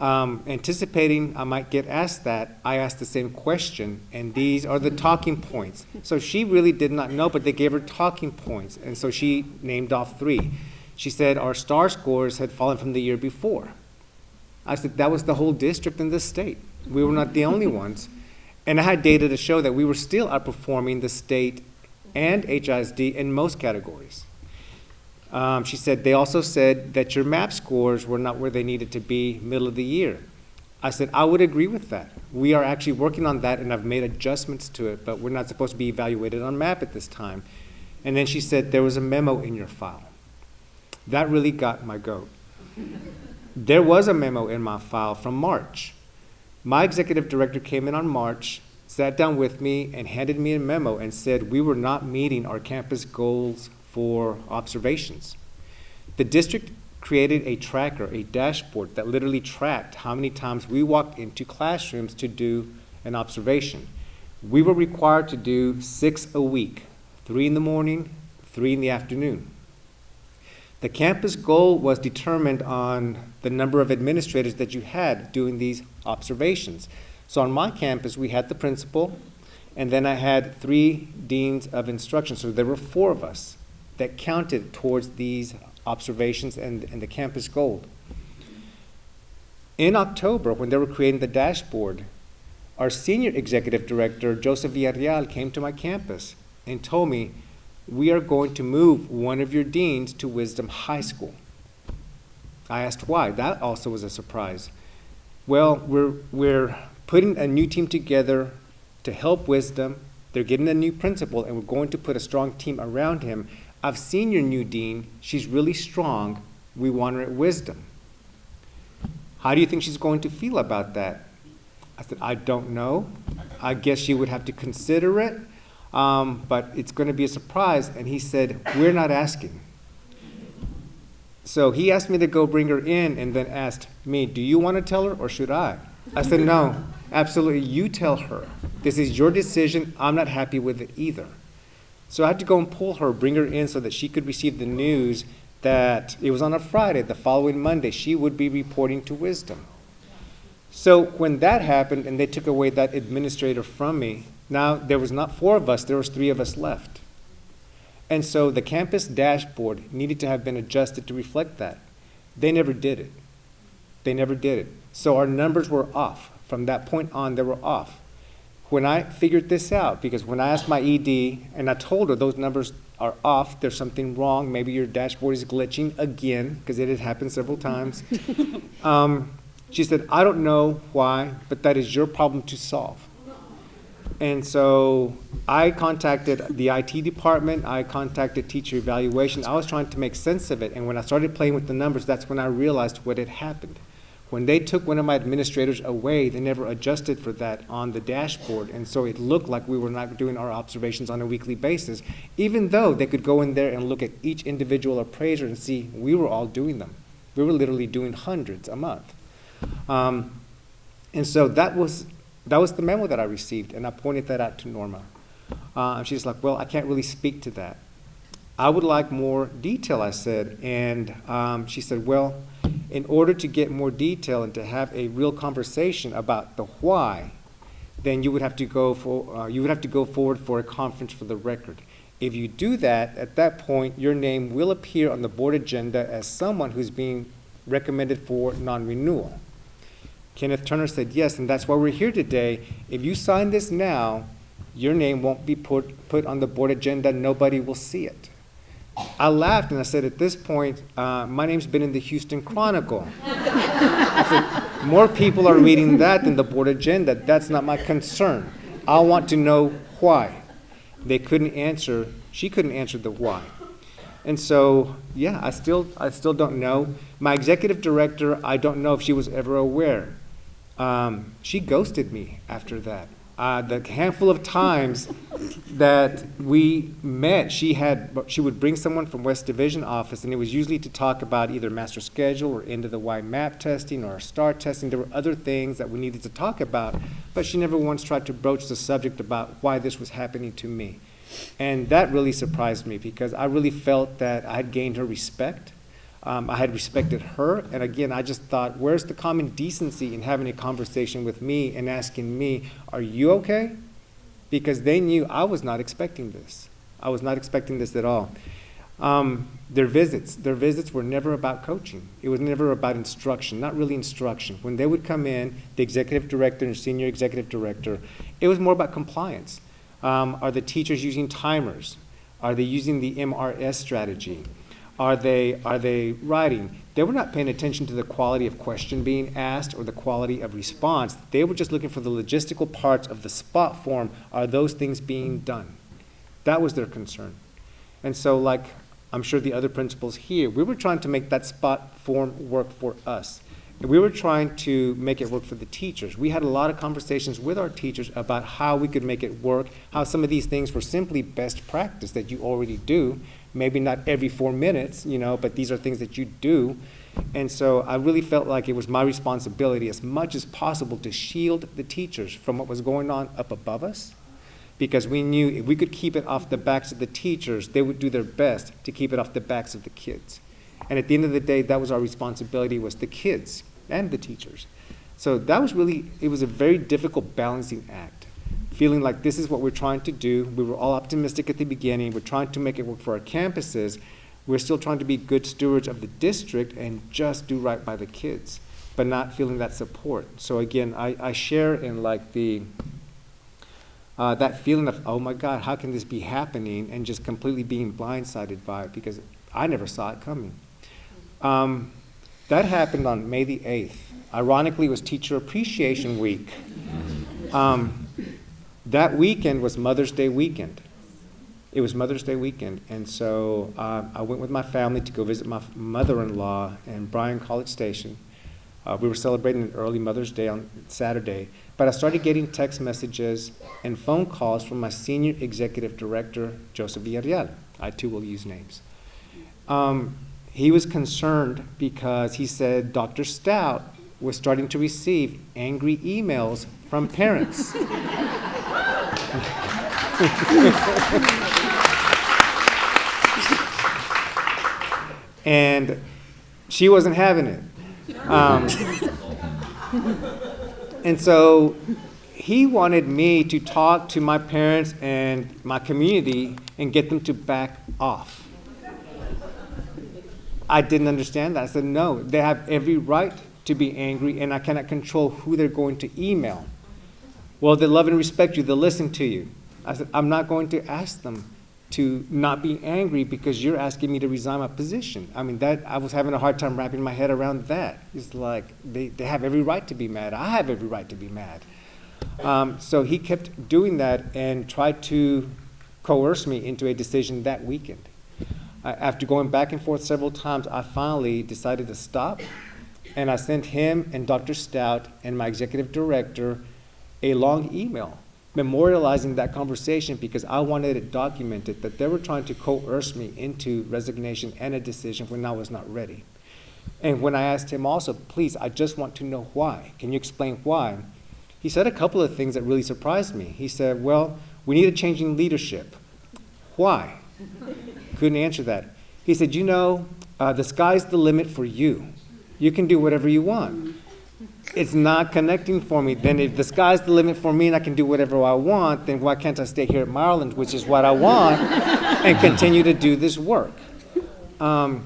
anticipating I might get asked that, I asked the same question, and these are the talking points. So she really did not know, but they gave her talking points. And so she named off 3. She said our STAR scores had fallen from the year before. I said that was the whole district in the state. We were not the only ones. And I had data to show that we were still outperforming the state and HISD in most categories. She said they also said that your MAP scores were not where they needed to be middle of the year. I said I would agree with that. We are actually working on that and I've made adjustments to it, but we're not supposed to be evaluated on MAP at this time. And then she said there was a memo in your file. That really got my goat. There was a memo in my file from March. My executive director came in on March, sat down with me, and handed me a memo and said we were not meeting our campus goals for observations. The district created a tracker, a dashboard that literally tracked how many times we walked into classrooms to do an observation. We were required to do 6 a week, 3 in the morning, 3 in the afternoon. The campus goal was determined on the number of administrators that you had doing these observations. So on my campus, we had the principal, and then I had 3 deans of instruction. So there were 4 of us that counted towards these observations and the campus goal. In October, when they were creating the dashboard, our senior executive director, Joseph Villarreal, came to my campus and told me, we are going to move one of your deans to Wisdom High School. I asked why. That also was a surprise. Well, we're putting a new team together to help Wisdom. They're getting a new principal, and we're going to put a strong team around him. I've seen your new dean. She's really strong. We want her at Wisdom. How do you think she's going to feel about that? I said, I don't know. I guess she would have to consider it. But it's going to be a surprise. And he said, we're not asking. So he asked me to go bring her in and then asked me, do you want to tell her or should I? I said, no, absolutely, you tell her. This is your decision. I'm not happy with it either. So I had to go and pull her, bring her in so that she could receive the news that it was on a Friday, the following Monday, she would be reporting to Wisdom. So when that happened and they took away that administrator from me, now there was not 4 of us, there was 3 of us left. And so the campus dashboard needed to have been adjusted to reflect that. They never did it. They never did it. So our numbers were off. From that point on, they were off. When I figured this out, because when I asked my ED, and I told her those numbers are off. There's something wrong. Maybe your dashboard is glitching again, because it had happened several times. She said, I don't know why, but that is your problem to solve. And so I contacted the IT department. I contacted teacher evaluation. I was trying to make sense of it. And when I started playing with the numbers, that's when I realized what had happened. When they took one of my administrators away, they never adjusted for that on the dashboard. And so it looked like we were not doing our observations on a weekly basis, even though they could go in there and look at each individual appraiser and see we were all doing them. We were literally doing hundreds a month. And so that was the memo that I received, and I pointed that out to Norma. She's like, well, I can't really speak to that. I would like more detail, I said. And she said, well, in order to get more detail and to have a real conversation about the why, then you would have to go forward for a conference for the record. If you do that, at that point, your name will appear on the board agenda as someone who's being recommended for non-renewal. Kenneth Turner said yes, and that's why we're here today. If you sign this now, your name won't be put on the board agenda. Nobody will see it. I laughed and I said, at this point, my name's been in the Houston Chronicle. I said, more people are reading that than the board agenda. That's not my concern. I want to know why. They couldn't answer, she couldn't answer the why. And so, yeah, I still don't know. My executive director, I don't know if she was ever aware. She ghosted me after that. The handful of times that we met, she would bring someone from West Division office, and it was usually to talk about either master schedule or end of the Y map testing or STAR testing. There were other things that we needed to talk about, but she never once tried to broach the subject about why this was happening to me. And that really surprised me, because I really felt that I had gained her respect. I had respected her, and again, I just thought, where's the common decency in having a conversation with me and asking me, are you okay? Because they knew I was not expecting this. I was not expecting this at all. Their visits were never about coaching. It was never about instruction, not really instruction. When they would come in, the executive director and senior executive director, it was more about compliance. Are the teachers using timers? Are they using the MRS strategy? Are they writing? They were not paying attention to the quality of question being asked or the quality of response. They were just looking for the logistical parts of the spot form. Are those things being done? That was their concern. And so, like I'm sure the other principals here, we were trying to make that spot form work for us. And we were trying to make it work for the teachers. We had a lot of conversations with our teachers about how we could make it work, how some of these things were simply best practice that you already do. Maybe not every 4 minutes, but these are things that you do. And so I really felt like it was my responsibility as much as possible to shield the teachers from what was going on up above us, because we knew if we could keep it off the backs of the teachers, they would do their best to keep it off the backs of the kids. And at the end of the day, that was our responsibility, was the kids and the teachers. So that was it was a very difficult balancing act. Feeling like this is what we're trying to do. We were all optimistic at the beginning. We're trying to make it work for our campuses. We're still trying to be good stewards of the district and just do right by the kids, but not feeling that support. So again, I share in like that feeling of, oh my God, how can this be happening? And just completely being blindsided by it, because I never saw it coming. That happened on May the 8th. Ironically, it was Teacher Appreciation Week. That weekend was Mother's Day weekend. It was Mother's Day weekend, and so I went with my family to go visit my mother-in-law in Bryan College Station. We were celebrating an early Mother's Day on Saturday, but I started getting text messages and phone calls from my senior executive director, Joseph Villarreal. I too will use names. He was concerned because he said Dr. Stout was starting to receive angry emails from parents. And she wasn't having it. And so he wanted me to talk to my parents and my community and get them to back off. I didn't understand that. I said, no, they have every right to be angry, and I cannot control who they're going to email. Well, they love and respect you. They'll listen to you. I said, I'm not going to ask them to not be angry because you're asking me to resign my position. I mean, I was having a hard time wrapping my head around that. It's like, they have every right to be mad. I have every right to be mad. So he kept doing that and tried to coerce me into a decision that weekend. After going back and forth several times, I finally decided to stop, and I sent him and Dr. Stout and my executive director a long email memorializing that conversation because I wanted it documented that they were trying to coerce me into resignation and a decision when I was not ready. And when I asked him also, please, I just want to know why. Can you explain why? He said a couple of things that really surprised me. He said, well, we need a change in leadership. Why? Couldn't answer that. He said, you know, the sky's the limit for you. You can do whatever you want. It's not connecting for me. Then if the sky's the limit for me and I can do whatever I want, then why can't I stay here at Maryland, which is what I want, and continue to do this work? I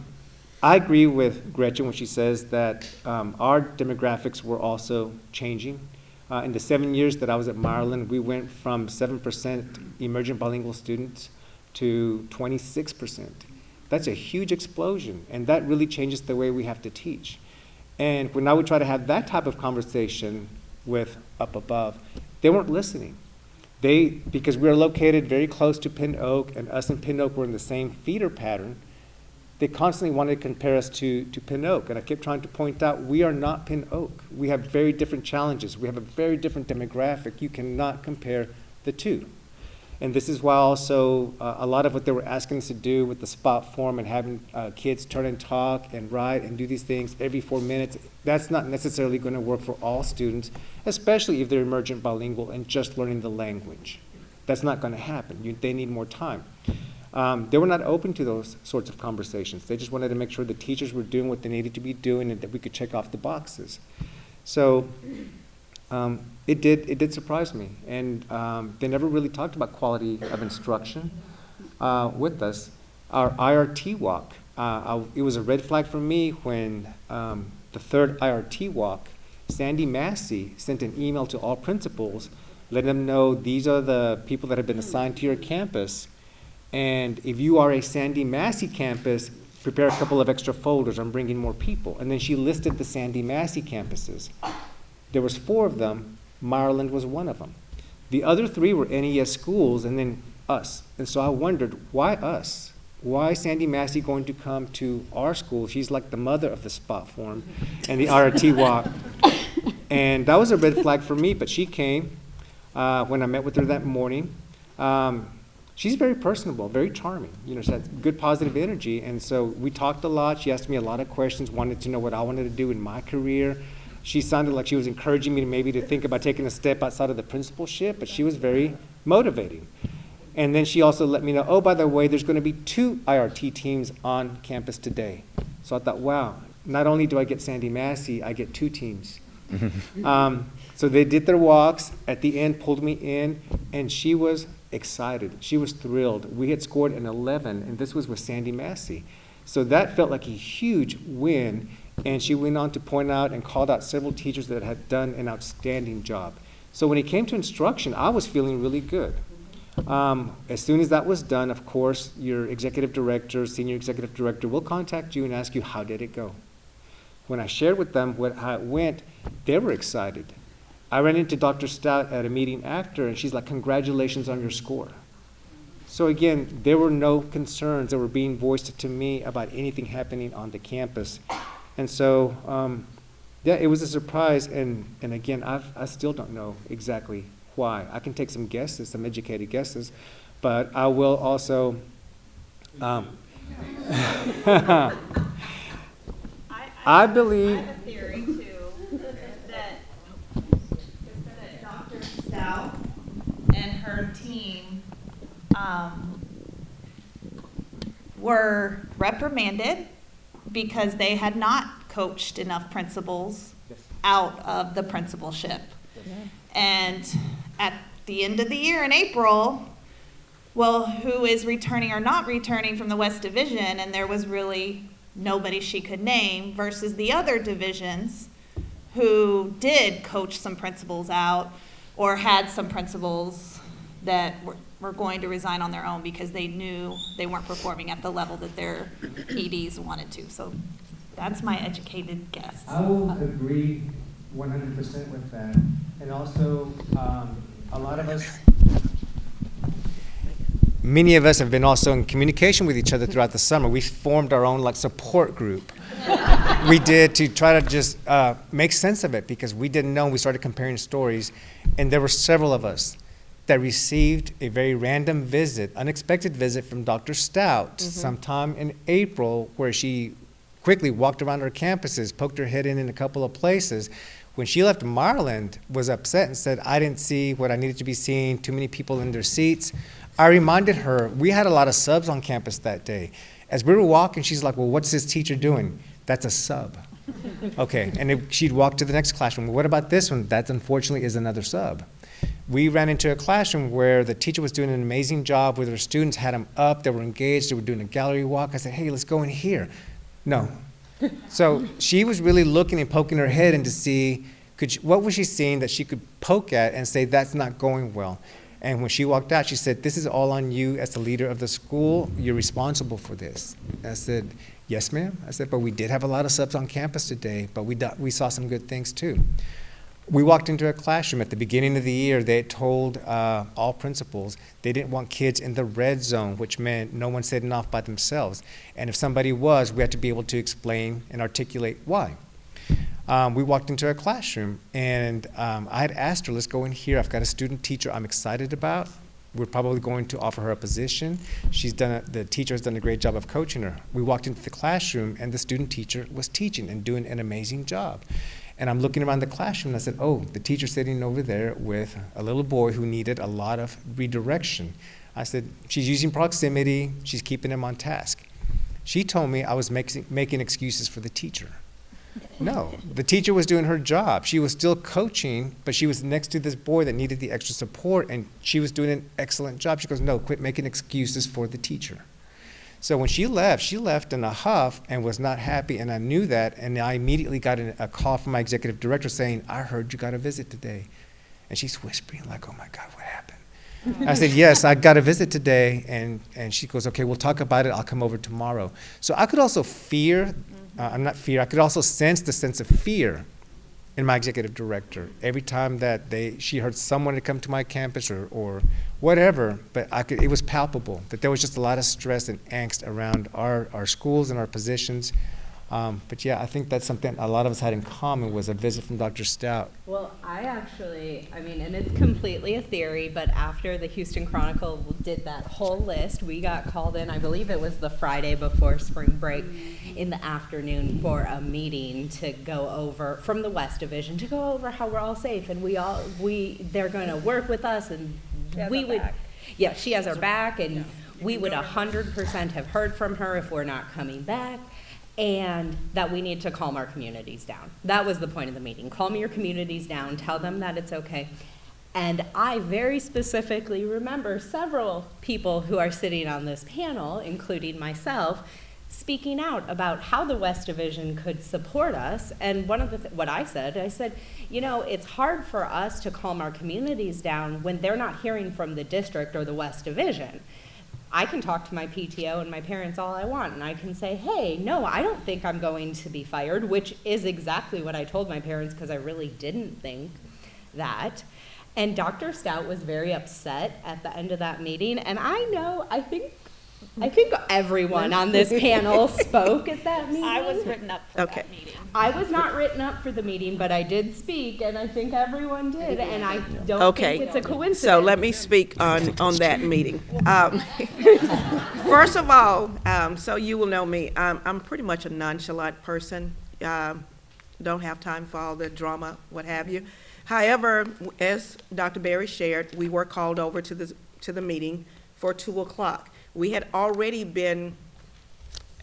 agree with Gretchen when she says that our demographics were also changing. In the 7 years that I was at Maryland, we went from 7% emergent bilingual students to 26%. That's a huge explosion, and that really changes the way we have to teach. And when I would try to have that type of conversation with up above, they weren't listening. Because we are located very close to Pin Oak, and us and Pin Oak were in the same feeder pattern, they constantly wanted to compare us to Pin Oak. And I kept trying to point out, we are not Pin Oak. We have very different challenges. We have a very different demographic. You cannot compare the two. And this is why also a lot of what they were asking us to do with the spot form and having kids turn and talk and write and do these things every 4 minutes, that's not necessarily going to work for all students, especially if they're emergent bilingual and just learning the language. That's not going to happen. They need more time. They were not open to those sorts of conversations. They just wanted to make sure the teachers were doing what they needed to be doing and that we could check off the boxes. So it did surprise me. And they never really talked about quality of instruction with us. Our IRT walk, it was a red flag for me when the third IRT walk, Sandy Massey sent an email to all principals, letting them know these are the people that have been assigned to your campus. And if you are a Sandy Massey campus, prepare a couple of extra folders. I'm bringing more people. And then she listed the Sandy Massey campuses. There was 4 of them. Maryland was one of them. The other 3 were NES schools and then us. And so I wondered, why us? Why is Sandy Massey going to come to our school? She's like the mother of the spot form and the RT walk. And that was a red flag for me, but she came when I met with her that morning. She's very personable, very charming. You know, she has good positive energy. And so we talked a lot. She asked me a lot of questions, wanted to know what I wanted to do in my career. She sounded like she was encouraging me to maybe to think about taking a step outside of the principalship, but she was very motivating. And then she also let me know, oh, by the way, there's going to be 2 IRT teams on campus today. So I thought, wow, not only do I get Sandy Massey, I get 2 teams. So they did their walks, at the end pulled me in, and she was excited. She was thrilled. We had scored an 11, and this was with Sandy Massey. So that felt like a huge win, and she went on to point out and called out several teachers that had done an outstanding job. So when it came to instruction, I was feeling really good. As soon as that was done, of course, your executive director, senior executive director will contact you and ask you, how did it go? When I shared with them how it went, they were excited. I ran into Dr. Stout at a meeting after, and she's like, congratulations on your score. So again, there were no concerns that were being voiced to me about anything happening on the campus. And so, yeah, it was a surprise, and again, I still don't know exactly why. I can take some guesses, some educated guesses, but I will also, I believe. I have a theory too, that Dr. Stout and her team were reprimanded because they had not coached enough principals out of the principalship. And at the end of the year in April, well, who is returning or not returning from the West Division? And there was really nobody she could name versus the other divisions who did coach some principals out or had some principals that were going to resign on their own because they knew they weren't performing at the level that their EDs wanted to. So that's my educated guess. I will agree 100% with that. And also, a lot of us, many of us have been also in communication with each other throughout the summer. We formed our own like support group. We did to try to just make sense of it because we didn't know. We started comparing stories, and there were several of us that received a very random visit, unexpected visit from Dr. Stout sometime in April, where she quickly walked around our campuses, poked her head in a couple of places. When she left, Marland was upset and said, I didn't see what I needed to be seeing, too many people in their seats. I reminded her, we had a lot of subs on campus that day. As we were walking, she's like, well, what's this teacher doing? That's a sub. Okay, and she'd walk to the next classroom. Well, what about this one? That unfortunately is another sub. We ran into a classroom where the teacher was doing an amazing job with her students, had them up, they were engaged, they were doing a gallery walk. I said, hey, let's go in here. No. So she was really looking and poking her head in to see what was she seeing that she could poke at and say, that's not going well. And when she walked out, she said, this is all on you as the leader of the school. You're responsible for this. I said, yes, ma'am. I said, but we did have a lot of subs on campus today, but we saw some good things too. We walked into a classroom at the beginning of the year. They had told all principals they didn't want kids in the red zone, which meant no one setting off by themselves. And if somebody was, we had to be able to explain and articulate why. We walked into a classroom, and I had asked her, let's go in here. I've got a student teacher I'm excited about. We're probably going to offer her a position. The teacher has done a great job of coaching her. We walked into the classroom, and the student teacher was teaching and doing an amazing job. And I'm looking around the classroom, and I said, oh, the teacher's sitting over there with a little boy who needed a lot of redirection. I said, she's using proximity. She's keeping him on task. She told me I was making excuses for the teacher. No, the teacher was doing her job. She was still coaching, but she was next to this boy that needed the extra support, and she was doing an excellent job. She goes, no, quit making excuses for the teacher. So when she left in a huff and was not happy, and I knew that, and I immediately got a call from my executive director saying, I heard you got a visit today. And she's whispering like, oh my God, what happened? I said, yes, I got a visit today, and she goes, okay, we'll talk about it, I'll come over tomorrow. So I could also I could also sense the sense of fear in my executive director every time that she heard someone had come to my campus or whatever, but it was palpable that there was just a lot of stress and angst around our schools and our positions. But yeah, I think that's something a lot of us had in common was a visit from Dr. Stout. Well, and it's completely a theory, but after the Houston Chronicle did that whole list, we got called in, I believe it was the Friday before spring break in the afternoon for a meeting to go over, from the West Division, to go over how we're all safe and they're going to work with us and we would, yeah, she has our back and we would 100% have heard from her if we're not coming back. And that we need to calm our communities down. That was the point of the meeting. Calm your communities down, tell them that it's okay. And I very specifically remember several people who are sitting on this panel, including myself, speaking out about how the West Division could support us. And one of what I said, it's hard for us to calm our communities down when they're not hearing from the district or the West Division. I can talk to my PTO and my parents all I want, and I can say, hey, no, I don't think I'm going to be fired, which is exactly what I told my parents because I really didn't think that. And Dr. Stout was very upset at the end of that meeting, and I think everyone on this panel spoke at that meeting. I was written up for that meeting. I was not written up for the meeting, but I did speak, and I think everyone did, and I don't think it's a coincidence. So let me speak on that meeting. First of all, so you will know me, I'm pretty much a nonchalant person. Don't have time for all the drama, what have you. However, as Dr. Berry shared, we were called over to the meeting for 2 o'clock. We had already been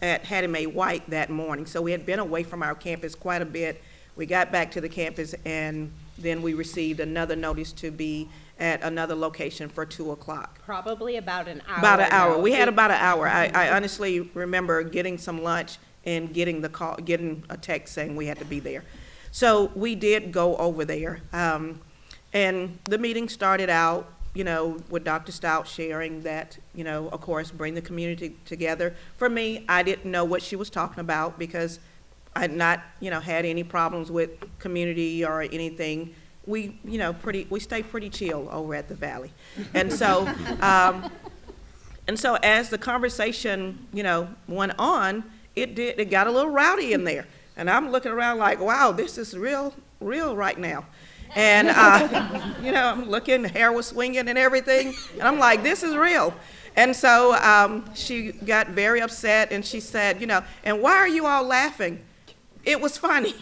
at Hattie Mae White that morning, so we had been away from our campus quite a bit. We got back to the campus, and then we received another notice to be at another location for 2 o'clock. Probably about an hour. About an hour. We had about an hour. I honestly remember getting some lunch and getting a text saying we had to be there. So we did go over there, and the meeting started out you know, with Dr. Stout sharing that, you know, of course, bring the community together. For me, I didn't know what she was talking about because I had not, you know, had any problems with community or anything. We, you know, we stay pretty chill over at the Valley. And so, as the conversation, you know, went on, it got a little rowdy in there. And I'm looking around like, wow, this is real right now. And, you know, I'm looking, hair was swinging and everything. And I'm like, this is real. And so she got very upset and she said, you know, and why are you all laughing? It was funny.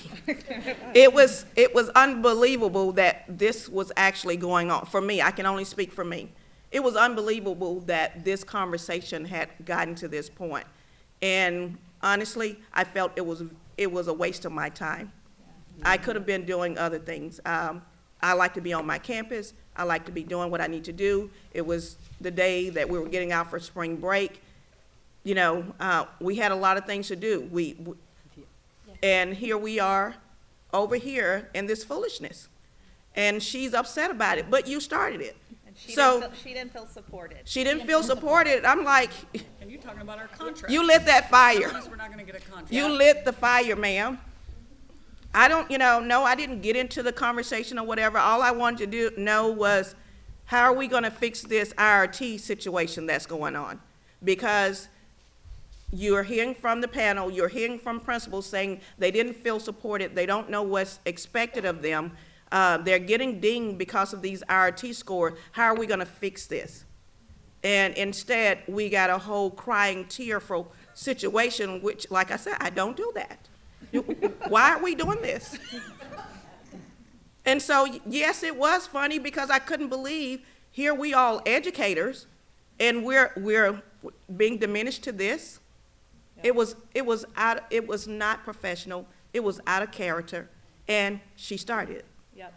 It was unbelievable that this was actually going on. For me, I can only speak for me. It was unbelievable that this conversation had gotten to this point. And honestly, I felt it was a waste of my time. I could have been doing other things. I like to be on my campus. I like to be doing what I need to do. It was the day that we were getting out for spring break. You know, we had a lot of things to do. And here we are over here in this foolishness. And she's upset about it, but you started it. And she didn't feel supported. She didn't feel supported. I'm like, And you're talking about our contract. you lit that fire. We're not gonna get a contract. You lit the fire, ma'am. I don't, you know, no, I didn't get into the conversation or whatever. All I wanted to know was, how are we gonna fix this IRT situation that's going on? Because you're hearing from the panel, you're hearing from principals saying they didn't feel supported, they don't know what's expected of them. They're getting dinged because of these IRT scores. How are we gonna fix this? And instead, we got a whole crying, tearful situation, which, like I said, I don't do that. Why are we doing this? And so, yes, it was funny because I couldn't believe, here we all educators, and we're being diminished to this. It was not professional, it was out of character, and she started it. Yep.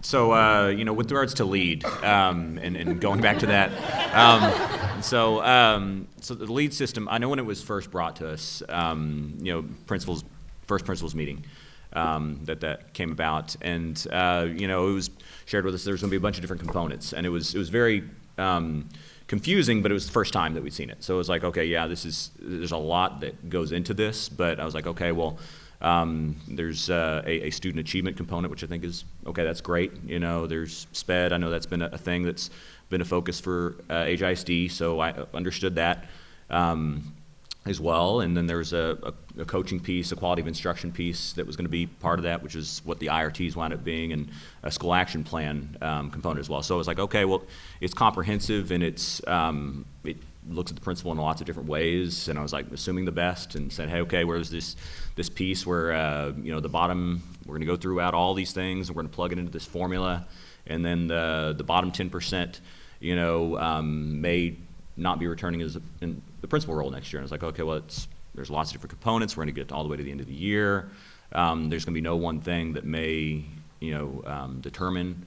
So, you know, with regards to lead, and going back to that, so the lead system, I know when it was first brought to us, you know, first principals meeting, that came about, and, you know, it was shared with us, there's gonna be a bunch of different components, and it was very, confusing, but it was the first time that we'd seen it. So it was like, okay, yeah, there's a lot that goes into this, but I was like, okay, well, there's a student achievement component, which I think is, okay, that's great. You know, there's SPED. I know that's been a thing that's been a focus for HISD, so I understood that as well. And then there's a coaching piece, a quality of instruction piece that was going to be part of that, which is what the IRTs wound up being, and a school action plan component as well. So I was like, okay, well, it's comprehensive, and it looks at the principal in lots of different ways, and I was like assuming the best and said, hey, okay, where's this piece where, you know, the bottom, we're gonna go throughout all these things, and we're gonna plug it into this formula, and then the bottom 10%, you know, may not be returning in the principal role next year. And I was like, okay, well, there's lots of different components, we're gonna get all the way to the end of the year, there's gonna be no one thing that may, you know, determine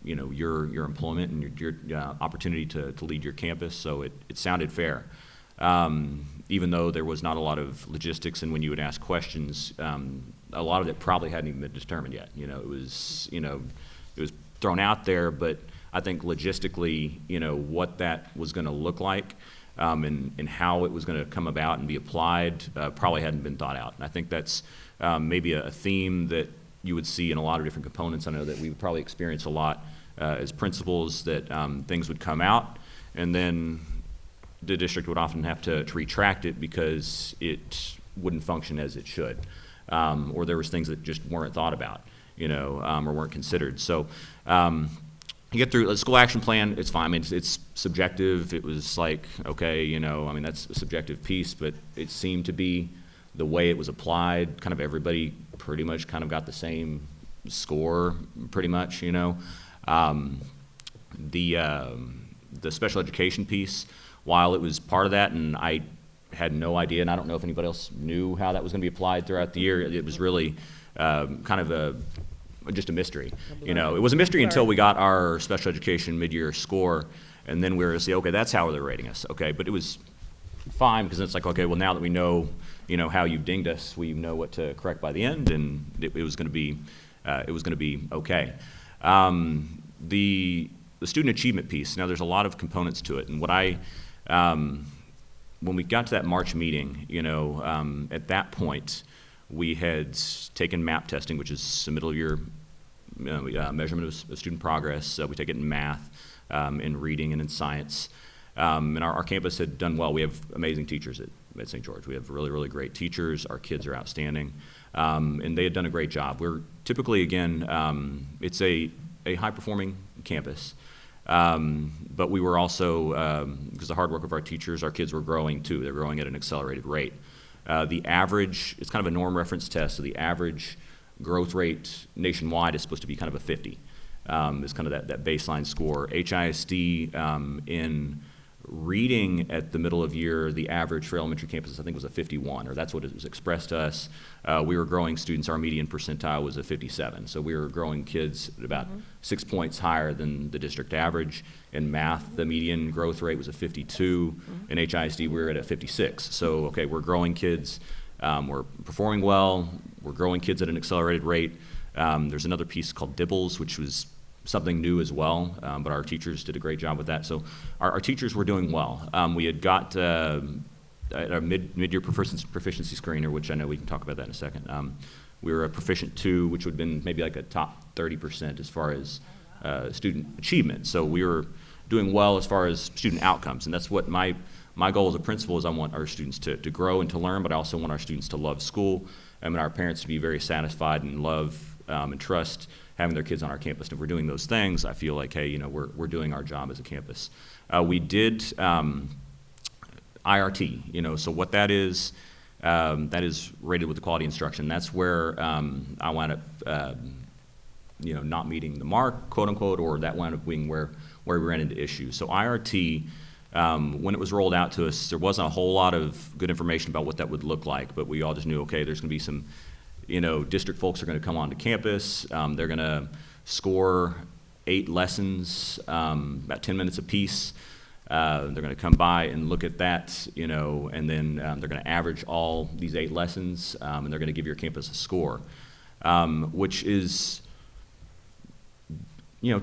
you know, your employment and your opportunity to lead your campus, so it sounded fair. Even though there was not a lot of logistics, and when you would ask questions, a lot of it probably hadn't even been determined yet. You know, it was thrown out there, but I think logistically, you know, what that was going to look like, and how it was going to come about and be applied, probably hadn't been thought out. And I think that's maybe a theme that you would see in a lot of different components. I know that we would probably experience a lot as principals, that things would come out, and then the district would often have to retract it because it wouldn't function as it should, or there was things that just weren't thought about, you know, or weren't considered. So you get through the school action plan, it's fine. I mean, it's subjective. It was like, okay, you know, I mean, that's a subjective piece, but it seemed to be the way it was applied, kind of everybody pretty much kind of got the same score, pretty much, you know. The special education piece, while it was part of that, and I had no idea, and I don't know if anybody else knew how that was going to be applied throughout the year, it was really kind of just a mystery. You know, it was a mystery until we got our special education mid-year score, and then we were to see, okay, that's how they're rating us. Okay, but it was fine, because it's like, okay, well, now that we know how you dinged us, we know what to correct by the end, and it was going to be okay. The student achievement piece. Now, there's a lot of components to it, and when we got to that March meeting, at that point, we had taken MAP testing, which is submittal of your measurement of student progress. We take it in math, in reading, and in science. And our campus had done well. We have amazing teachers at St. George. We have really, really great teachers. Our kids are outstanding. And they had done a great job. We're typically, again, it's a high-performing campus. But we were also, because of the hard work of our teachers, our kids were growing too. They're growing at an accelerated rate. The average, it's kind of a norm reference test, so the average growth rate nationwide is supposed to be kind of a 50. It's kind of that baseline score. HISD in reading at the middle of year, the average for elementary campuses, I think, was a 51, or that's what it was expressed to us. We were growing students, our median percentile was a 57, so we were growing kids at about 6 points higher than the district average. In math, the median growth rate was a 52. In HISD, we were at a 56. So, okay, we're growing kids, we're performing well, we're growing kids at an accelerated rate. There's another piece called DIBELS, which was something new as well, but our teachers did a great job with that. So our teachers were doing well. We had got our mid-year proficiency screener, which I know we can talk about that in a second. We were a proficient 2, which would have been maybe like a top 30% as far as student achievement. So we were doing well as far as student outcomes, and that's what my goal as a principal is. I want our students to grow and to learn, but I also want our students to love school, and our parents to be very satisfied and love and trust having their kids on our campus. And if we're doing those things, I feel like, hey, we're doing our job as a campus. We did IRT, so what that is rated with the quality instruction. That's where I wound up, not meeting the mark, quote unquote, or that wound up being where we ran into issues. So IRT, when it was rolled out to us, there wasn't a whole lot of good information about what that would look like, but we all just knew, okay, there's going to be some district folks are going to come onto campus. They're going to score 8 lessons, about 10 minutes apiece. They're going to come by and look at that, and then they're going to average all these 8 lessons, and they're going to give your campus a score, which is,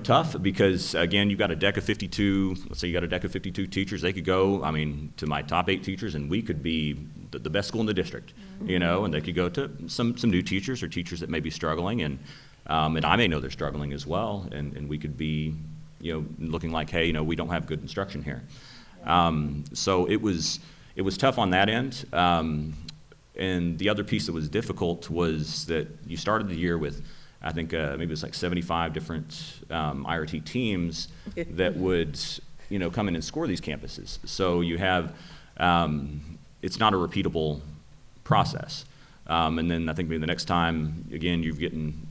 tough because, again, you've got a deck of 52, let's say you got a deck of 52 teachers. They could go, to my top 8 teachers, and we could be the best school in the district, and they could go to some new teachers or teachers that may be struggling, and I may know they're struggling as well, and we could be, looking like, hey, we don't have good instruction here. So it was tough on that end. And the other piece that was difficult was that you started the year with, I think maybe it was like 75 different IRT teams that would, come in and score these campuses. So you have, it's not a repeatable process. And then I think maybe the next time, again, you're getting,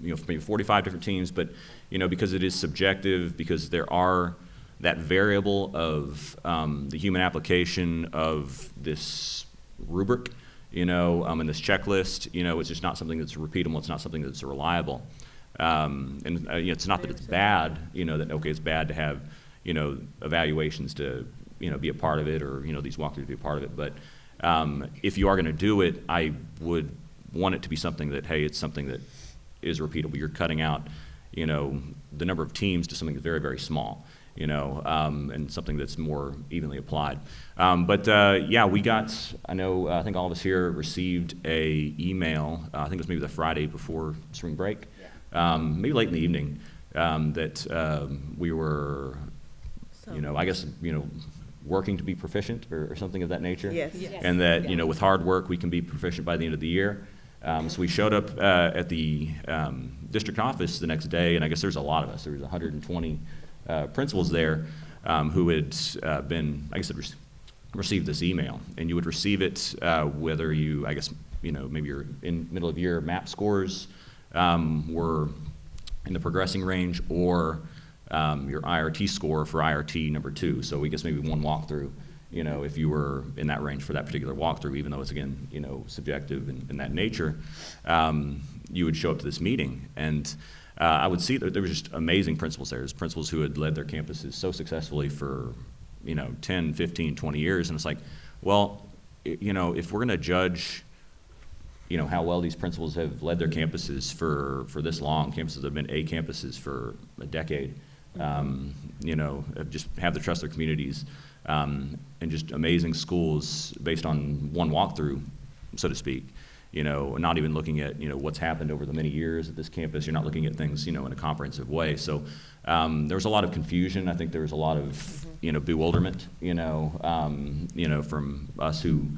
maybe 45 different teams, but, because it is subjective, because there are that variable of the human application of this rubric, and this checklist, it's just not something that's repeatable. It's not something that's reliable. And it's not that it's bad, that, okay, it's bad to have, evaluations to, be a part of it, or, these walkthroughs to be a part of it. But if you are going to do it, I would want it to be something that, hey, it's something that is repeatable. You're cutting out, the number of teams to something that's very, very small, and something that's more evenly applied. Yeah, we got, I think all of us here received a email, I think it was maybe the Friday before spring break, maybe late in the evening, that we were, I guess, working to be proficient or something of that nature. Yes. And that, with hard work, we can be proficient by the end of the year. So we showed up at the district office the next day, and I guess there's a lot of us. There was 120 principals there who had been, I guess, received this email. And you would receive it whether you, I guess, maybe your in middle of year MAP scores were in the progressing range, or your IRT score for IRT number 2. So we guess maybe one walkthrough, if you were in that range for that particular walkthrough, even though it's, again, subjective in that nature, you would show up to this meeting. And I would see that there was just amazing principals there. There's principals who had led their campuses so successfully for, 10, 15, 20 years. And it's like, well, you know, if we're going to judge, you know, how well these principals have led their campuses for this long, campuses have been A campuses for a decade, you know, just have the trust of their communities, and just amazing schools based on one walkthrough, so to speak. You know, not even looking at, you know, what's happened over the many years at this campus. You're not looking at things, you know, in a comprehensive way. So there was a lot of confusion. I think there was a lot of, you know, bewilderment, you know, from us who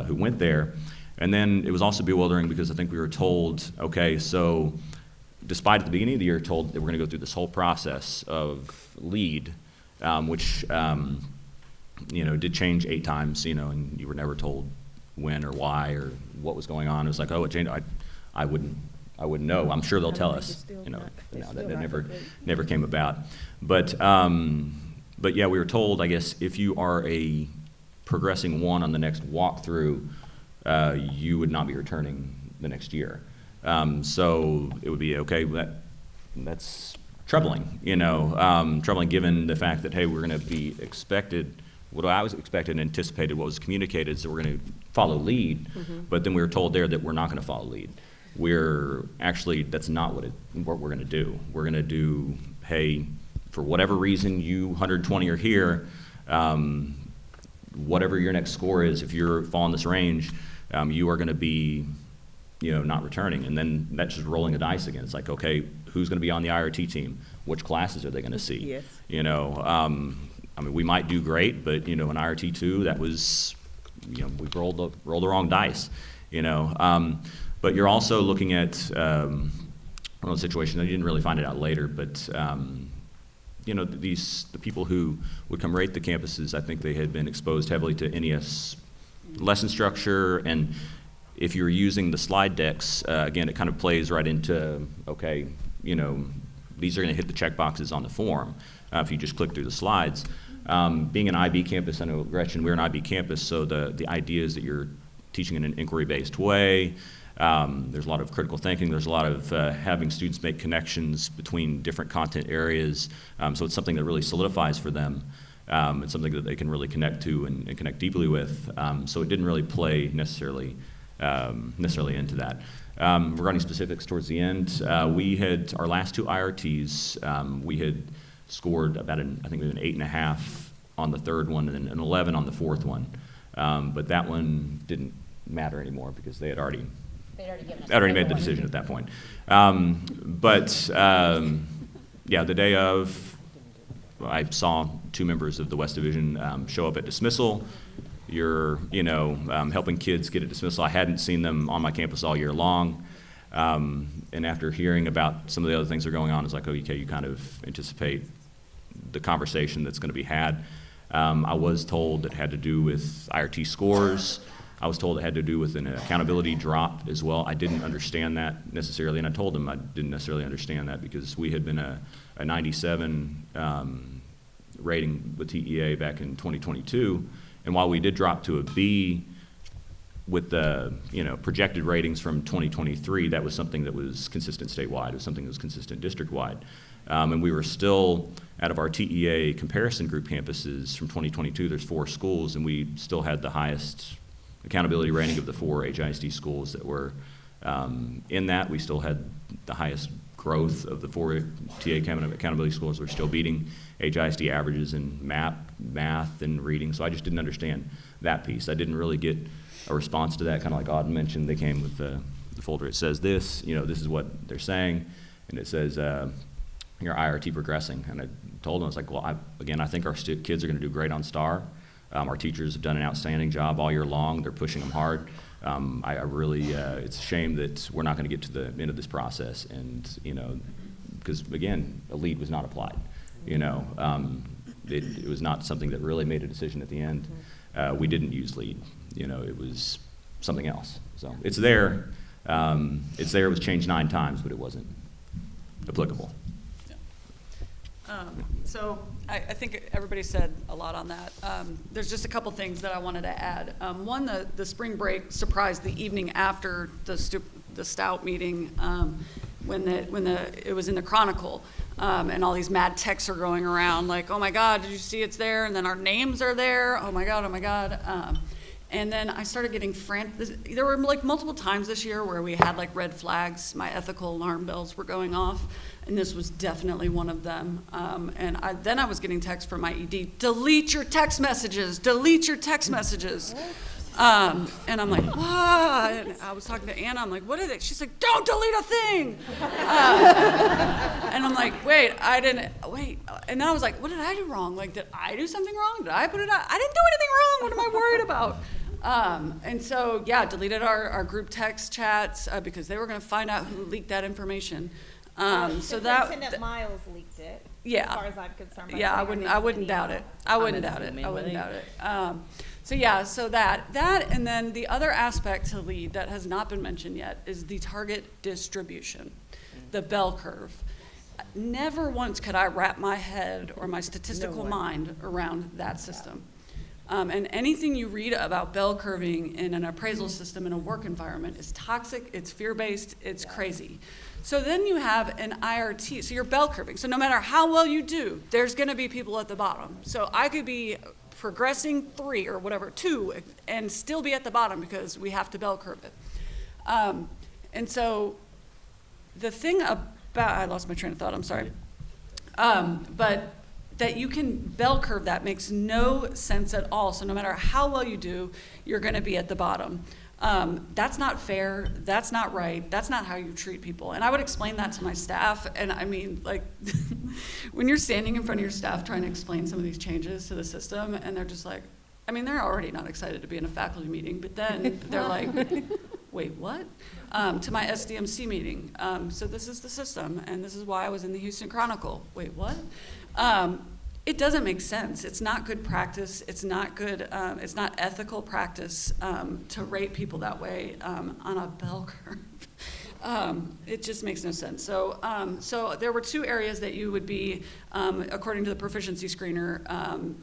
went there. And then it was also bewildering because I think we were told, okay, so despite at the beginning of the year told that we're going to go through this whole process of LEAD, which, you know, did change 8 times, you know, and you were never told when or why or what was going on. It was like, oh, it changed. I wouldn't know. I'm sure they'll tell us. You know, no, that never came about. But yeah, we were told, I guess, if you are a progressing 1 on the next walkthrough, you would not be returning the next year. So it would be okay. That's troubling. You know, troubling given the fact that hey, we're going to be expected. What I was expected and anticipated, what was communicated, is that we're going to follow LEAD, but then we were told there that we're not going to follow LEAD. We're actually, that's not what we're going to do. We're going to do, hey, for whatever reason you 120 are here, whatever your next score is, if you're falling this range, you are going to be, you know, not returning. And then that's just rolling the dice again. It's like, okay, who's going to be on the IRT team? Which classes are they going to see? Yes. You know, I mean, we might do great, but, you know, in IRT2, that was, you know, we rolled the wrong dice, you know. But you're also looking at one of those situations, you didn't really find it out later, but, you know, the people who would come rate the campuses, I think they had been exposed heavily to NES lesson structure, and if you're using the slide decks, again, it kind of plays right into, okay, you know, these are going to hit the check boxes on the form if you just click through the slides. Being an IB campus, I know, Gretchen, we're an IB campus, so the idea is that you're teaching in an inquiry-based way. There's a lot of critical thinking. There's a lot of having students make connections between different content areas. So it's something that really solidifies for them. It's something that they can really connect to and connect deeply with. So it didn't really play necessarily into that. Regarding specifics towards the end, we had our last 2 IRTs. We had scored about I think an 8.5 on the 3rd one and an 11 on the 4th one. But that one didn't matter anymore because they had already made the decision at that point. Yeah, the day of, I saw 2 members of the West Division show up at dismissal. You're, you know, helping kids get a dismissal. I hadn't seen them on my campus all year long. And after hearing about some of the other things that are going on, it's like, oh, okay, you kind of anticipate the conversation that's going to be had. I was told it had to do with IRT scores. I was told it had to do with an accountability drop as well. I didn't understand that necessarily, and I told them I didn't necessarily understand that because we had been a 97 rating with TEA back in 2022, and while we did drop to a B with the, you know, projected ratings from 2023, that was something that was consistent statewide. It was something that was consistent district-wide. And we were still, out of our TEA comparison group campuses from 2022, there's 4 schools, and we still had the highest accountability rating of the 4 HISD schools that were in that. We still had the highest growth of the 4 TA accountability schools. We're still beating HISD averages in math, and reading. So I just didn't understand that piece. I didn't really get a response to that, kind of like Auden mentioned. They came with the folder. It says this, you know, this is what they're saying, and it says your IRT progressing. And I told them, I was like, well, I think our kids are going to do great on STAR. Our teachers have done an outstanding job all year long. They're pushing them hard. I really, it's a shame that we're not going to get to the end of this process, and, you know, because again, a LEAD was not applied. You know, it was not something that really made a decision at the end. We didn't use LEAD. You know, it was something else. So it's there. It was changed 9 times, but it wasn't applicable. So I think everybody said a lot on that. There's just a couple things that I wanted to add. One, the spring break surprised the evening after the Stout meeting when it was in the Chronicle, and all these mad texts are going around like, oh my God, did you see it's there? And then our names are there. Oh my God, oh my God. And then I started getting there were like multiple times this year where we had like red flags, my ethical alarm bells were going off, and this was definitely one of them. And then I was getting texts from my ED, delete your text messages, delete your text messages. And I'm like, what? And I was talking to Anna, I'm like, what is it? She's like, don't delete a thing. And I'm like, wait. And then I was like, what did I do wrong? Like, did I do something wrong? Did I put it out? I didn't do anything wrong. What am I worried about? And so, yeah, deleted our group text chats because they were going to find out who leaked that information. Superintendent Miles leaked it. Yeah. As far as I'm concerned. Yeah, I wouldn't doubt it. I wouldn't doubt it. So that, and then the other aspect to LEAD that has not been mentioned yet is the target distribution, the bell curve. Never once could I wrap my head or my statistical mind around that system. And anything you read about bell curving in an appraisal system in a work environment is toxic, it's fear-based, it's crazy. So then you have an IRT, so you're bell curving. So no matter how well you do, there's gonna be people at the bottom. So I could be progressing 3 or whatever, 2, and still be at the bottom because we have to bell curve it. And so the thing about, I lost my train of thought, I'm sorry. But that you can bell curve that makes no sense at all. So no matter how well you do, you're gonna be at the bottom. That's not fair, that's not right, that's not how you treat people. And I would explain that to my staff, and I mean, like, when you're standing in front of your staff trying to explain some of these changes to the system, and they're just like, I mean, they're already not excited to be in a faculty meeting, but then they're like, wait, what? To my SDMC meeting, so this is the system, and this is why I was in the Houston Chronicle. Wait, what? It doesn't make sense. It's not good practice. It's not good, it's not ethical practice to rate people that way on a bell curve. It just makes no sense. So, so there were 2 areas that you would be, according to the proficiency screener,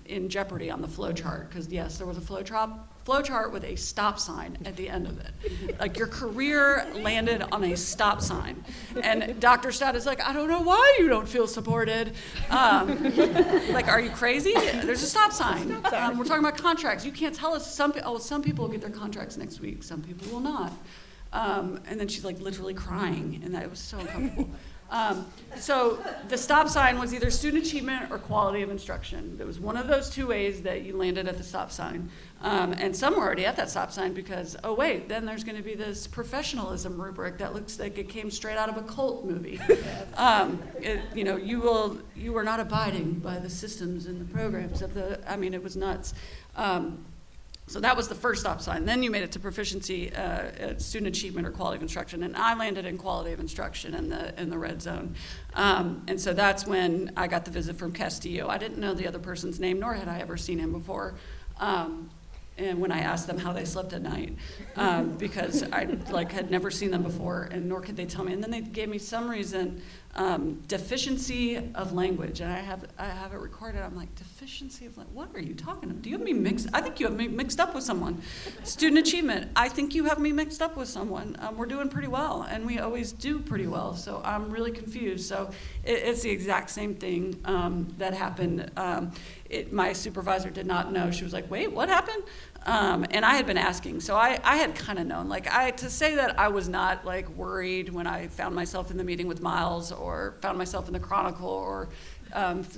in jeopardy on the flow chart. Because yes, there was a flow chart with a stop sign at the end of it. Like your career landed on a stop sign. And Dr. Stott is like, I don't know why you don't feel supported. Like, are you crazy? There's a stop sign. We're talking about contracts. You can't tell us some people will get their contracts next week. Some people will not. And then she's like literally crying, and that was so uncomfortable. So the stop sign was either student achievement or quality of instruction. There was one of those 2 ways that you landed at the stop sign. And some were already at that stop sign because, oh wait, then there's gonna be this professionalism rubric that looks like it came straight out of a cult movie. You were not abiding by the systems and the programs of it was nuts. So that was the first stop sign. Then you made it to proficiency, student achievement or quality of instruction, and I landed in quality of instruction in the red zone. And so that's when I got the visit from Castillo. I didn't know the other person's name, nor had I ever seen him before. And when I asked them how they slept at night, because I had never seen them before, and nor could they tell me. And then they gave me some reason, deficiency of language, and I have it recorded. I'm like, deficiency of language? What are you talking about? Do you have me mixed? I think you have me mixed up with someone. Student achievement. I think you have me mixed up with someone. We're doing pretty well, and we always do pretty well. So I'm really confused. So it's the exact same thing that happened. My supervisor did not know. She was like, wait, what happened? And I had been asking, so I had kind of known. To say that I was not worried when I found myself in the meeting with Miles, or found myself in the Chronicle, or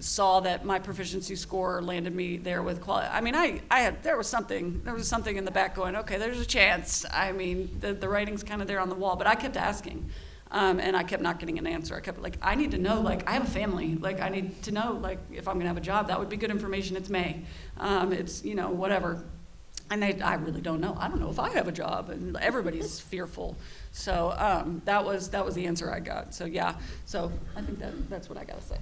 saw that my proficiency score landed me there with quality. I mean, there was something in the back going, okay, there's a chance. I mean, the writing's kind of there on the wall, but I kept asking. And I kept not getting an answer. I kept I need to know, I have a family. I need to know, if I'm gonna have a job, that would be good information. It's May. It's, whatever. And I really don't know. I don't know if I have a job, and everybody's fearful. So that was the answer I got. So yeah, so I think that's what I gotta say.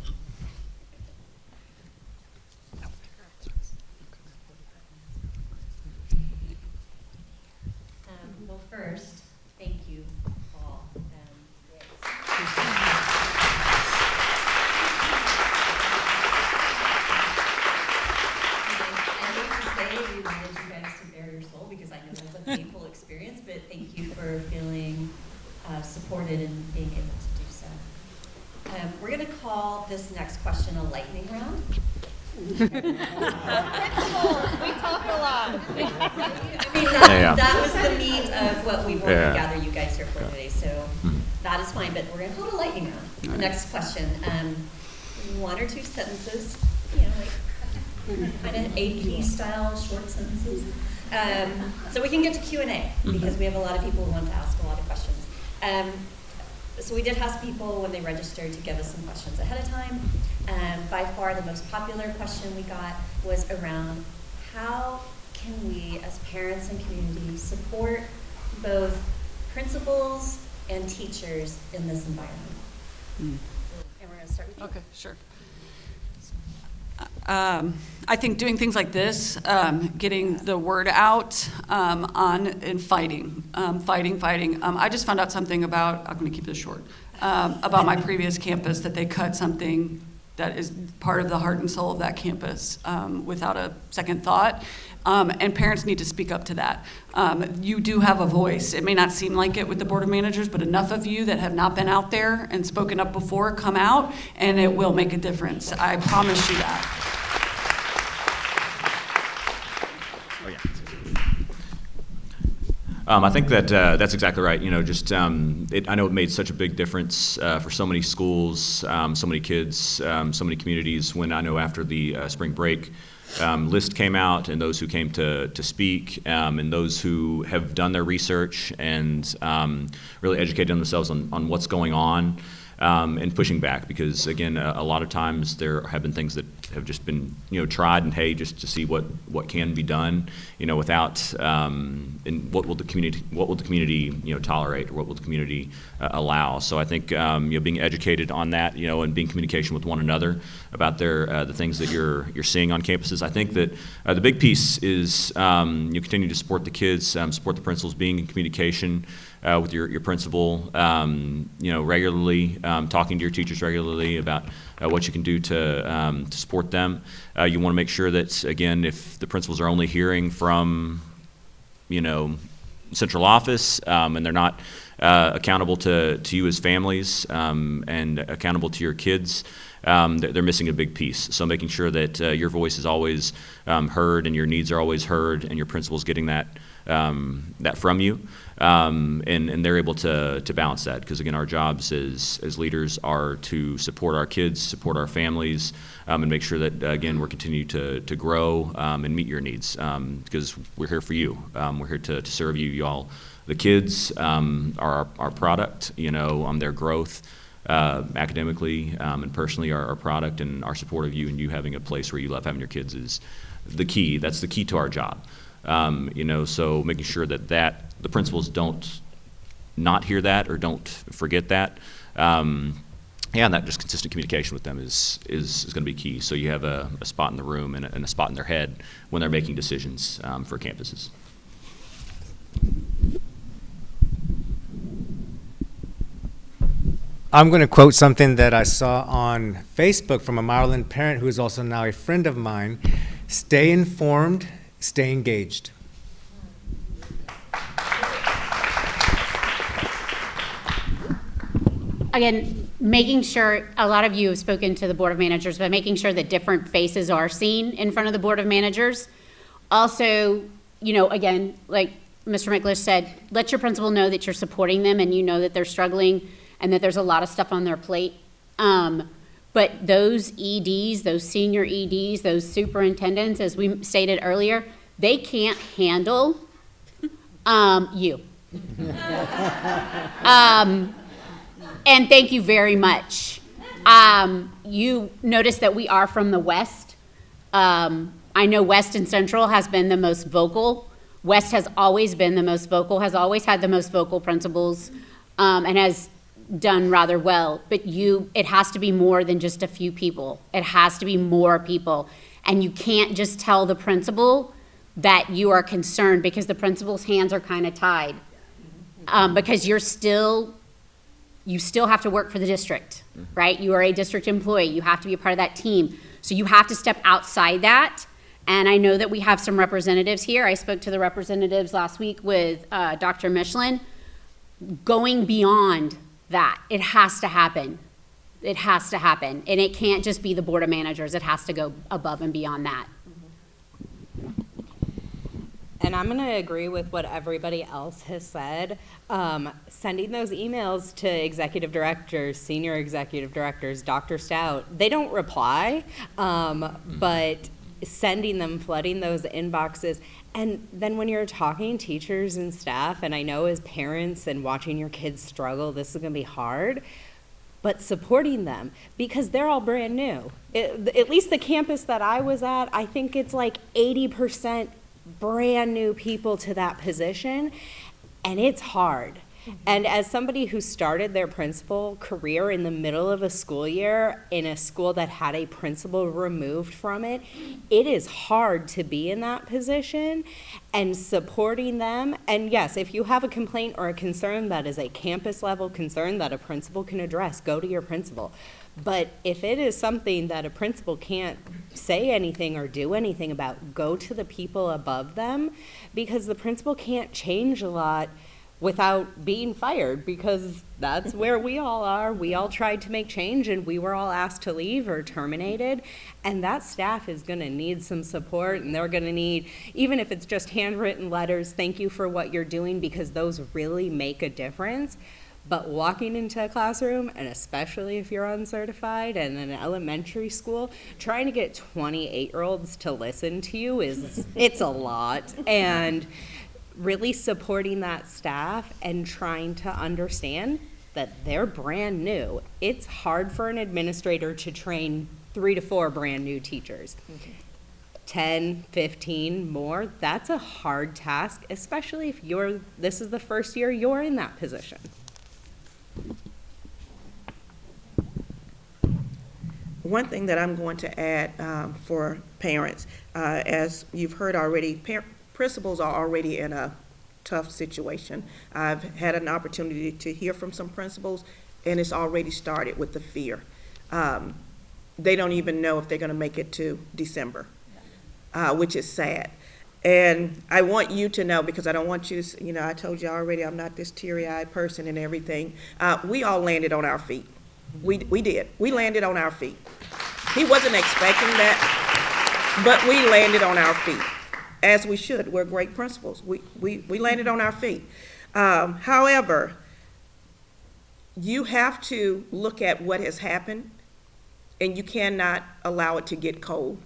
Well, first, thank you all. We wanted you guys to bare your soul, because I know that's a painful experience, but thank you for feeling supported and being able to do so. We're going to call this next question a lightning round. Principals, we talk a lot. I mean, Yeah. that was the meat of what we wanted Yeah. to gather you guys here for today, so that is fine, but we're gonna hold a lightning round. The next question, one or two sentences, you know, like kind of AP style, short sentences. So we can get to Q&A, because we have a lot of people who want to ask a lot of questions. So we did ask people when they registered to give us some questions ahead of time. By far, the most popular question we got was around how can we, as parents and community, support both principals and teachers in this environment? And we're going to start with you. Okay, sure. I think doing things like this, getting the word out and fighting. I just found out something about, I'm going to keep this short, about my previous campus, that they cut something that is part of the heart and soul of that campus without a second thought. And parents need to speak up to that. You do have a voice. It may not seem like it with the Board of Managers, but enough of you that have not been out there and spoken up before come out, and it will make a difference. I promise you that. I think that that's exactly right. You know, just I know it made such a big difference for so many schools, so many kids, so many communities. When I know after the spring break list came out, and those who came to speak, and those who have done their research and really educated themselves on what's going on. And pushing back, because again, a lot of times there have been things that have just been, you know, tried and hey, just to see what can be done, you know, without and what will the community you know tolerate, or what will the community allow. So I think you know, being educated on that, you know, and being in communication with one another about the things that you're seeing on campuses. I think that the big piece is you continue to support the kids, support the principals, being in communication with your principal, you know, regularly, talking to your teachers regularly about what you can do to support them. You want to make sure that, again, if the principals are only hearing from, you know, central office, and they're not accountable to you as families, and accountable to your kids, they're missing a big piece. So making sure that your voice is always heard, and your needs are always heard, and your principal's getting that from you, and they're able to balance that, because again, our jobs as leaders are to support our kids, support our families, and make sure that again we're continuing to grow and meet your needs, because we're here for you. We're here to serve you. You all, the kids, are our product. You know, their growth. Academically and personally, our product, and our support of you, and you having a place where you love having your kids is the key. That's the key to our job. You know, so making sure that the principals don't not hear that or don't forget that. And that just consistent communication with them is going to be key. So you have a spot in the room and a spot in their head when they're making decisions for campuses. I'm going to quote something that I saw on Facebook from a Maryland parent who is also now a friend of mine. Stay informed, stay engaged. Again, making sure, a lot of you have spoken to the Board of Managers, but making sure that different faces are seen in front of the Board of Managers. Also, you know, again, like Mr. McLish said, let your principal know that you're supporting them and you know that they're struggling and that there's a lot of stuff on their plate. But those EDs, those senior EDs, those superintendents, as we stated earlier, they can't handle you. And thank you very much. You notice that we are from the West. I know West and Central has been the most vocal. West has always been the most vocal, has always had the most vocal principals, and has done rather well. But it has to be more than just a few people. It has to be more people. And you can't just tell the principal that you are concerned, because the principal's hands are kind of tied. Because you still have to work for the district, right? You are a district employee. You have to be a part of that team. So you have to step outside that. And I know that we have some representatives here. I spoke to the representatives last week with Dr. Michelin. Going beyond that, it has to happen. It has to happen, and it can't just be the Board of Managers. It has to go above and beyond that. And I'm going to agree with what everybody else has said. Sending those emails to executive directors, senior executive directors, Dr. Stout, they don't reply, but sending them, flooding those inboxes. And then when you're talking teachers and staff, and I know as parents and watching your kids struggle, this is going to be hard, but supporting them because they're all brand new. At least the campus that I was at, I think it's like 80% brand new people to that position, and it's hard. And as somebody who started their principal career in the middle of a school year in a school that had a principal removed from it, it is hard to be in that position and supporting them. And yes, if you have a complaint or a concern that is a campus level concern that a principal can address, go to your principal. But if it is something that a principal can't say anything or do anything about, go to the people above them, because the principal can't change a lot without being fired, because that's where we all are. We all tried to make change and we were all asked to leave or terminated, and that staff is going to need some support, and they're going to need, even if it's just handwritten letters, thank you for what you're doing, because those really make a difference. But walking into a classroom, and especially if you're uncertified and in an elementary school, trying to get 28-year-olds to listen to you it's a lot. And really supporting that staff and trying to understand that they're brand new. It's hard for an administrator to train 3 to 4 brand new teachers. 10, 15 more, that's a hard task, especially if this is the first year you're in that position. One thing that I'm going to add for parents, as you've heard already, principals are already in a tough situation. I've had an opportunity to hear from some principals, and it's already started with the fear. They don't even know if they're going to make it to December, which is sad. And I want you to know, because I don't want you to, I told you already I'm not this teary-eyed person and everything. We all landed on our feet. We did. We landed on our feet. He wasn't expecting that, but we landed on our feet, as we should. We're great principals. We landed on our feet. However, you have to look at what has happened, and you cannot allow it to get cold,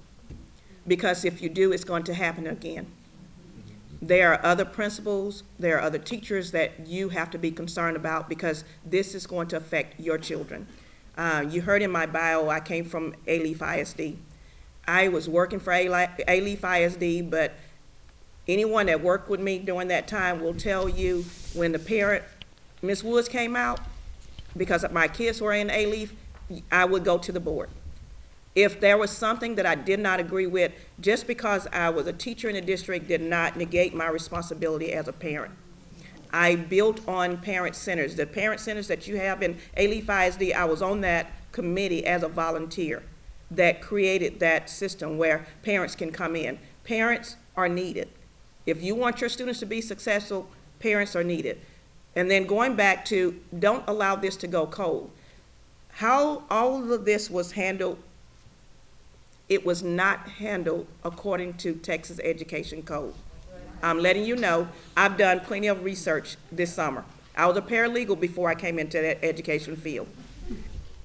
because if you do, it's going to happen again. There are other principals, there are other teachers that you have to be concerned about, because this is going to affect your children. You heard in my bio, I came from A-Leaf ISD. I was working for A-Leaf ISD, but anyone that worked with me during that time will tell you, when the parent, Ms. Woods, came out, because my kids were in A-Leaf, I would go to the board. If there was something that I did not agree with, just because I was a teacher in the district did not negate my responsibility as a parent. I built on parent centers. The parent centers that you have in A-Leaf ISD, I was on that committee as a volunteer that created that system where parents can come in. Parents are needed. If you want your students to be successful, parents are needed. And then going back to, don't allow this to go cold. How all of this was handled, it was not handled according to Texas Education Code. I'm letting you know, I've done plenty of research this summer. I was a paralegal before I came into the education field.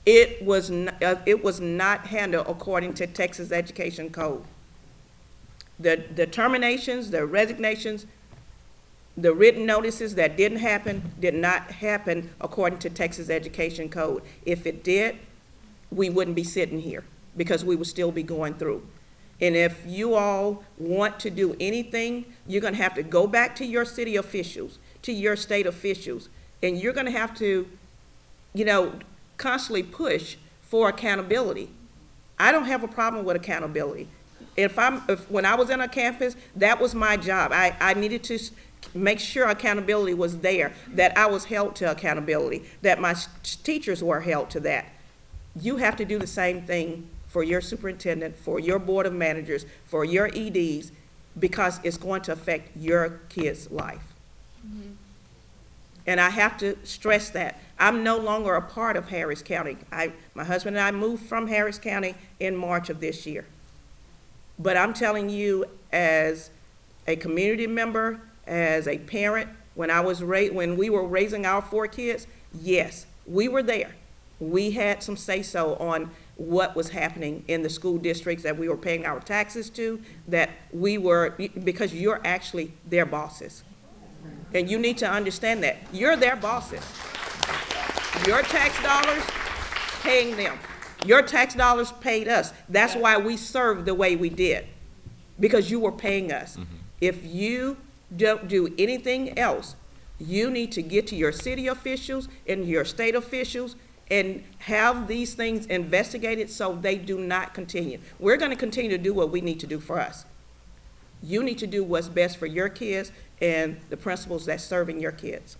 It was not handled according to Texas Education Code. The terminations, the resignations, the written notices that did not happen according to Texas Education Code. If it did, we wouldn't be sitting here, because we would still be going through. And if you all want to do anything, you're going to have to go back to your city officials, to your state officials, and you're going to have to, constantly push for accountability. I don't have a problem with accountability. When I was in a campus, that was my job. I needed to make sure accountability was there, that I was held to accountability, that my teachers were held to that. You have to do the same thing for your superintendent, for your board of managers, for your EDs, because it's going to affect your kid's life. Mm-hmm. And I have to stress that, I'm no longer a part of Harris County. My husband and I moved from Harris County in March of this year. But I'm telling you, as a community member, as a parent, when we were raising our 4 kids, yes, we were there. We had some say-so on what was happening in the school districts that we were paying our taxes to, because you're actually their bosses. And you need to understand that. You're their bosses. Your tax dollars paying them. Your tax dollars paid us. That's why we served the way we did, because you were paying us. If you don't do anything else, you need to get to your city officials and your state officials and have these things investigated so they do not continue. We're going to continue to do what we need to do for us. You need to do what's best for your kids and the principals that's serving your kids.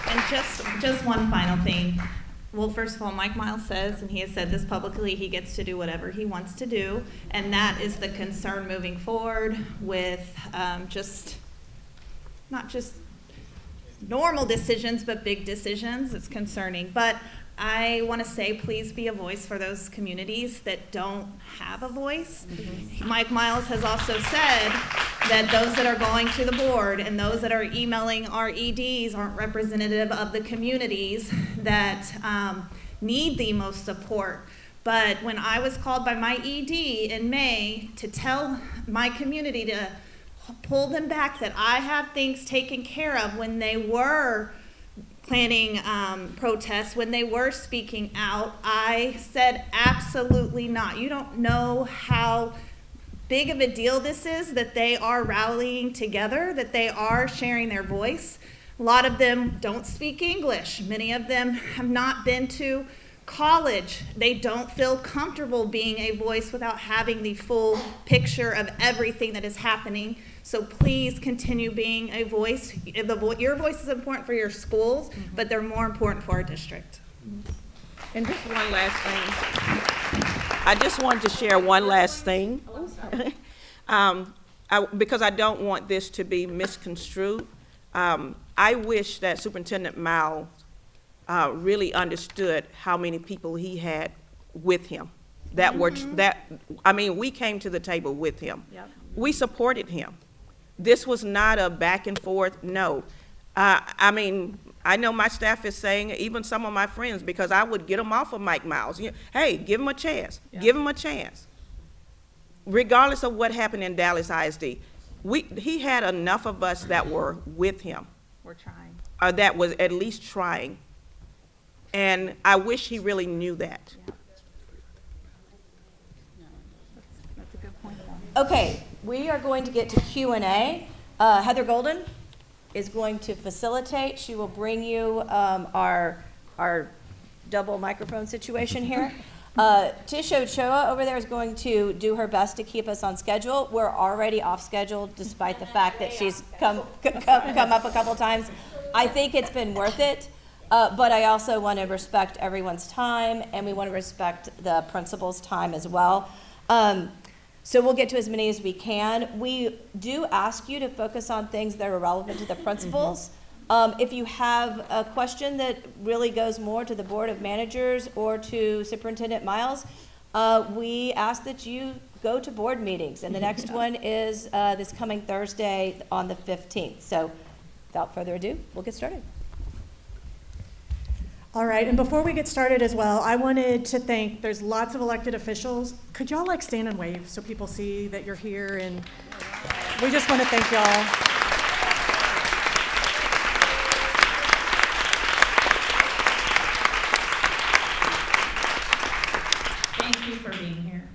And just one final thing. Well, first of all, Mike Miles says, and he has said this publicly, he gets to do whatever he wants to do, and that is the concern moving forward with not just normal decisions, but big decisions. It's concerning. But I want to say, please be a voice for those communities that don't have a voice. Mike Miles has also said that those that are going to the board and those that are emailing our EDs aren't representative of the communities that need the most support. But when I was called by my ED in May to tell my community to pull them back, that I have things taken care of when they were planning protests, when they were speaking out, I said absolutely not. You don't know how big of a deal this is, that they are rallying together, that they are sharing their voice. A lot of them don't speak English. Many of them have not been to college. They don't feel comfortable being a voice without having the full picture of everything that is happening. So please continue being a voice. Your voice is important for your schools, but they're more important for our district. And just one last thing. I just wanted to share one last thing. Because I don't want this to be misconstrued. I wish that Superintendent Miles really understood how many people he had with him. We came to the table with him. Yep. We supported him. This was not a back and forth, no. I know my staff is saying, even some of my friends, because I would get them off of Mike Miles. Hey, give him a chance. Yeah. Give him a chance. Regardless of what happened in Dallas ISD, he had enough of us that were with him. We're trying. Or that was at least trying. And I wish he really knew that. Yeah. That's a good point. Okay, we are going to get to Q&A. Heather Golden is going to facilitate. She will bring you our double microphone situation here. Tisha Ochoa over there is going to do her best to keep us on schedule. We're already off schedule despite the fact that she's come up a couple times. I think it's been worth it, but I also want to respect everyone's time, and we want to respect the principal's time as well. So we'll get to as many as we can. We do ask you to focus on things that are relevant to the principals. If you have a question that really goes more to the Board of Managers or to Superintendent Miles, we ask that you go to board meetings. And the next one is this coming Thursday on the 15th. So without further ado, we'll get started. All right, and before we get started as well, I wanted to thank, there's lots of elected officials. Could y'all stand and wave so people see that you're here? And we just want to thank y'all. Thank you for being here.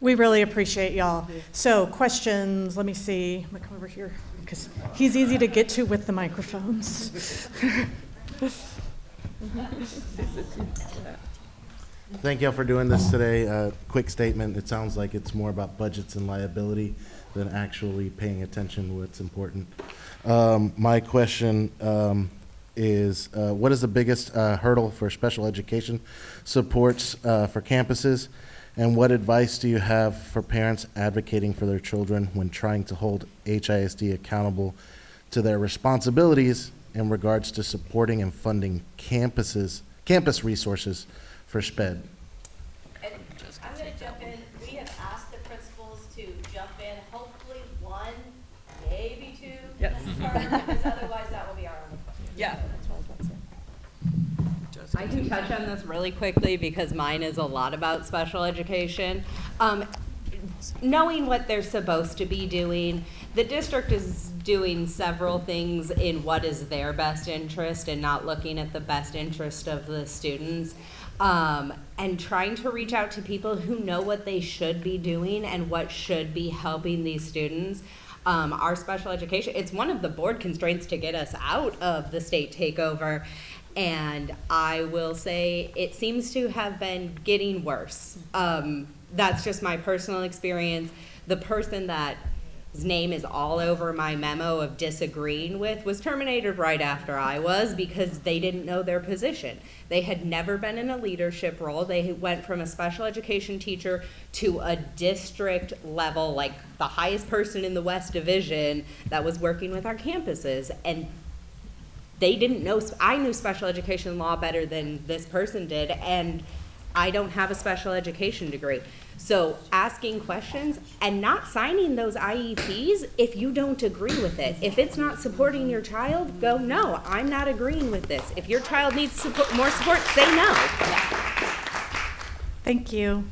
We really appreciate y'all. So questions, let me see. I'm gonna come over here because he's easy to get to with the microphones. Thank y'all for doing this today. Quick statement, it sounds like it's more about budgets and liability than actually paying attention to what's important. My question is, what is the biggest hurdle for special education supports for campuses? And what advice do you have for parents advocating for their children when trying to hold HISD accountable to their responsibilities in regards to supporting and funding campus resources for SPED. And I'm going to jump in. We have asked the principals to jump in, hopefully one, maybe two. Yes. Because otherwise that will be our only question. Yeah. I can touch on this really quickly because mine is a lot about special education. Knowing what they're supposed to be doing, the district is doing several things in what is their best interest and not looking at the best interest of the students. And trying to reach out to people who know what they should be doing and what should be helping these students. Our special education, it's one of the board constraints to get us out of the state takeover. And I will say it seems to have been getting worse. That's just my personal experience. The person that his name is all over my memo of disagreeing with was terminated right after I was because they didn't know their position. They had never been in a leadership role. They went from a special education teacher to a district level, like the highest person in the West Division that was working with our campuses. And they didn't know, I knew special education law better than this person did, and I don't have a special education degree. So asking questions and not signing those IEPs if you don't agree with it. If it's not supporting your child, go, no, I'm not agreeing with this. If your child needs support, more support, say no. Thank you.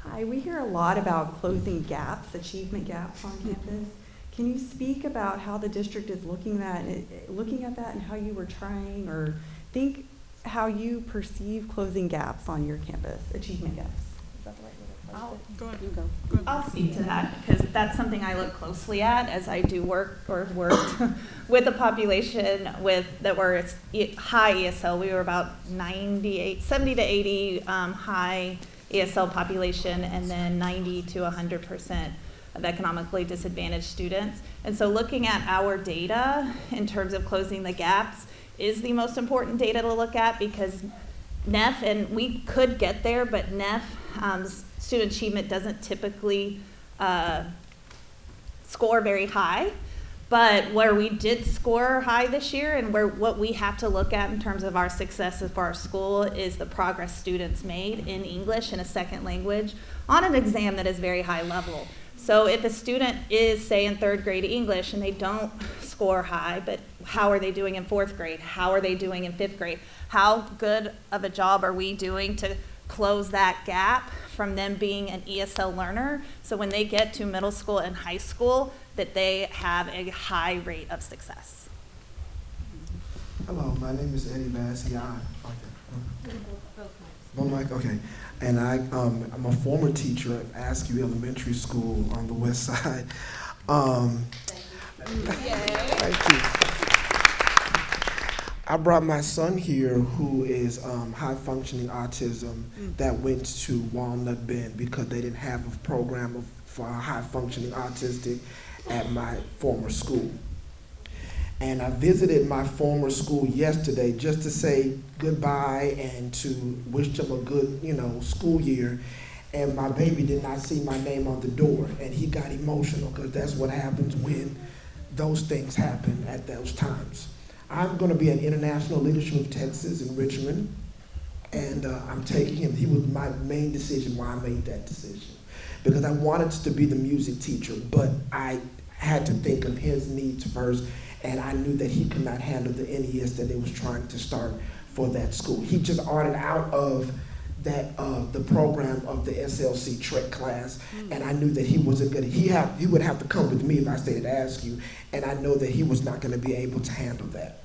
Hi, we hear a lot about closing gaps, achievement gaps on campus. Can you speak about how the district is looking at that and how you were trying or think how you perceive closing gaps on your campus, achievement gaps? Is that the right way to phrase it? Go ahead. You go. I'll speak to that because that's something I look closely at as I do worked with a population that were high ESL. We were about 70 to 80 high ESL population, and then 90 to 100% of economically disadvantaged students. And so looking at our data in terms of closing the gaps is the most important data to look at because NEF, and we could get there, but NEF, student achievement doesn't typically score very high. But where we did score high this year and what we have to look at in terms of our successes for our school is the progress students made in English and a second language on an exam that is very high level. So if a student is, say, in third grade English and they don't score high, but how are they doing in fourth grade? How are they doing in fifth grade? How good of a job are we doing to close that gap from them being an ESL learner so when they get to middle school and high school that they have a high rate of success? Hello, my name is Eddie Bassian. Okay. And I'm a former teacher at Askew Elementary School on the west side. Thank you. I brought my son here who is high-functioning autism that went to Walnut Bend because they didn't have a program for high-functioning autistic at my former school. And I visited my former school yesterday just to say goodbye and to wish them a good, school year. And my baby did not see my name on the door, and he got emotional because that's what happens when those things happen at those times. I'm going to be an International Leadership of Texas in Richmond, and I'm taking him. He was my main decision why I made that decision, because I wanted to be the music teacher, but I had to think of his needs first. And I knew that he could not handle the NES that they was trying to start for that school. He just ordered out of that the program of the SLC Trek class, and I knew that he wasn't good. He would have to come with me if I stayed at Askew, and I know that he was not going to be able to handle that.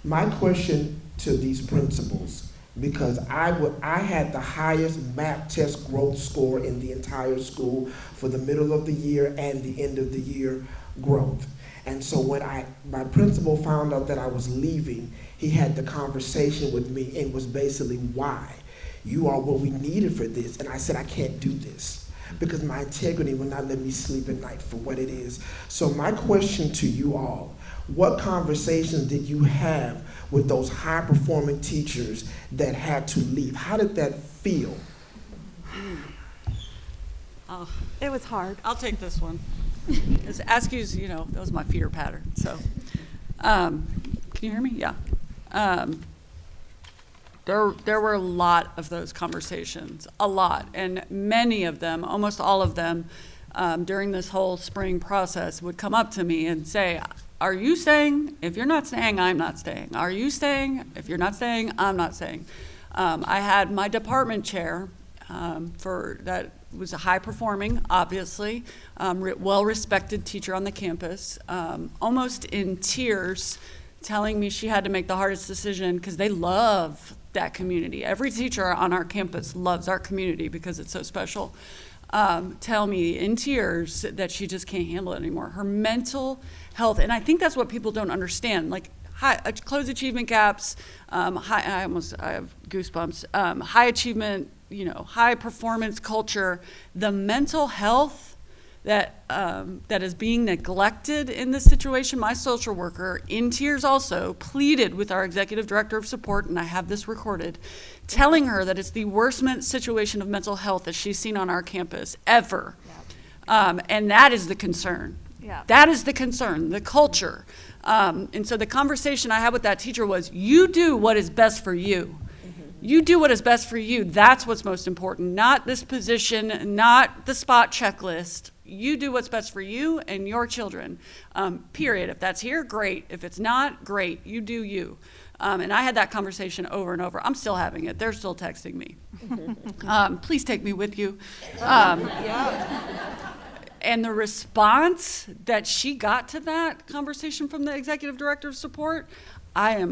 My question to these principals, because I had the highest MAP test growth score in the entire school for the middle of the year and the end of the year growth. And so when my principal found out that I was leaving, he had the conversation with me and was basically, why? You are what we needed for this. And I said, I can't do this because my integrity will not let me sleep at night for what it is. So my question to you all, what conversations did you have with those high-performing teachers that had to leave? How did that feel? It was hard. I'll take this one. Because Askew's, that was my feeder pattern, so. Can you hear me? Yeah. There were a lot of those conversations, a lot, and many of them, almost all of them, during this whole spring process would come up to me and say, are you staying? If you're not staying, I'm not staying. Are you staying? If you're not staying, I'm not staying. I had my department chair that was a high-performing, obviously, well-respected teacher on the campus, almost in tears, telling me she had to make the hardest decision because they love that community. Every teacher on our campus loves our community because it's so special. Tell me in tears that she just can't handle it anymore. Her mental health, and I think that's what people don't understand. Like closed achievement gaps, I have goosebumps. High achievement, high performance culture. The mental health that is being neglected in this situation. My social worker, in tears also, pleaded with our executive director of support, and I have this recorded, telling her that it's the worst situation of mental health that she's seen on our campus ever. Yeah. And that is the concern. Yeah. That is the concern, the culture. And so the conversation I had with that teacher was, you do what is best for you. You do what is best for you. That's what's most important, not this position, not the spot checklist. You do what's best for you and your children, period. If that's here, great. If it's not, great. You do you. And I had that conversation over and over. I'm still having it. They're still texting me. Please take me with you. And the response that she got to that conversation from the executive director of support, I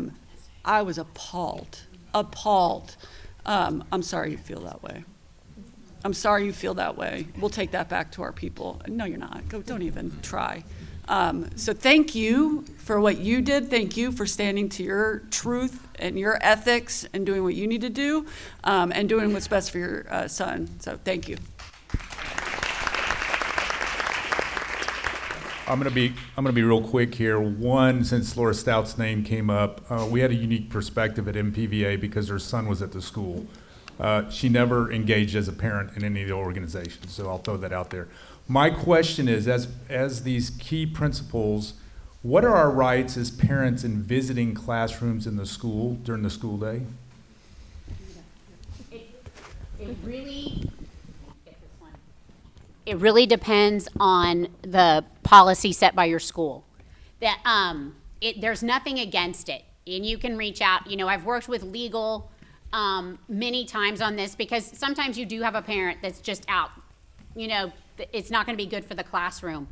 was appalled. I'm sorry you feel that way. I'm sorry you feel that way. We'll take that back to our people. No, you're not. Don't even try. So thank you for what you did. Thank you for standing to your truth and your ethics and doing what you need to do and doing what's best for your son. So thank you. I'm gonna be real quick here. One, since Laura Stout's name came up, we had a unique perspective at MPVA because her son was at the school. She never engaged as a parent in any of the organizations, so I'll throw that out there. My question is, as these key principals, what are our rights as parents in visiting classrooms in the school during the school day? It really depends on the policy set by your school. There's nothing against it, and you can reach out. I've worked with legal many times on this because sometimes you do have a parent that's just out. It's not going to be good for the classroom.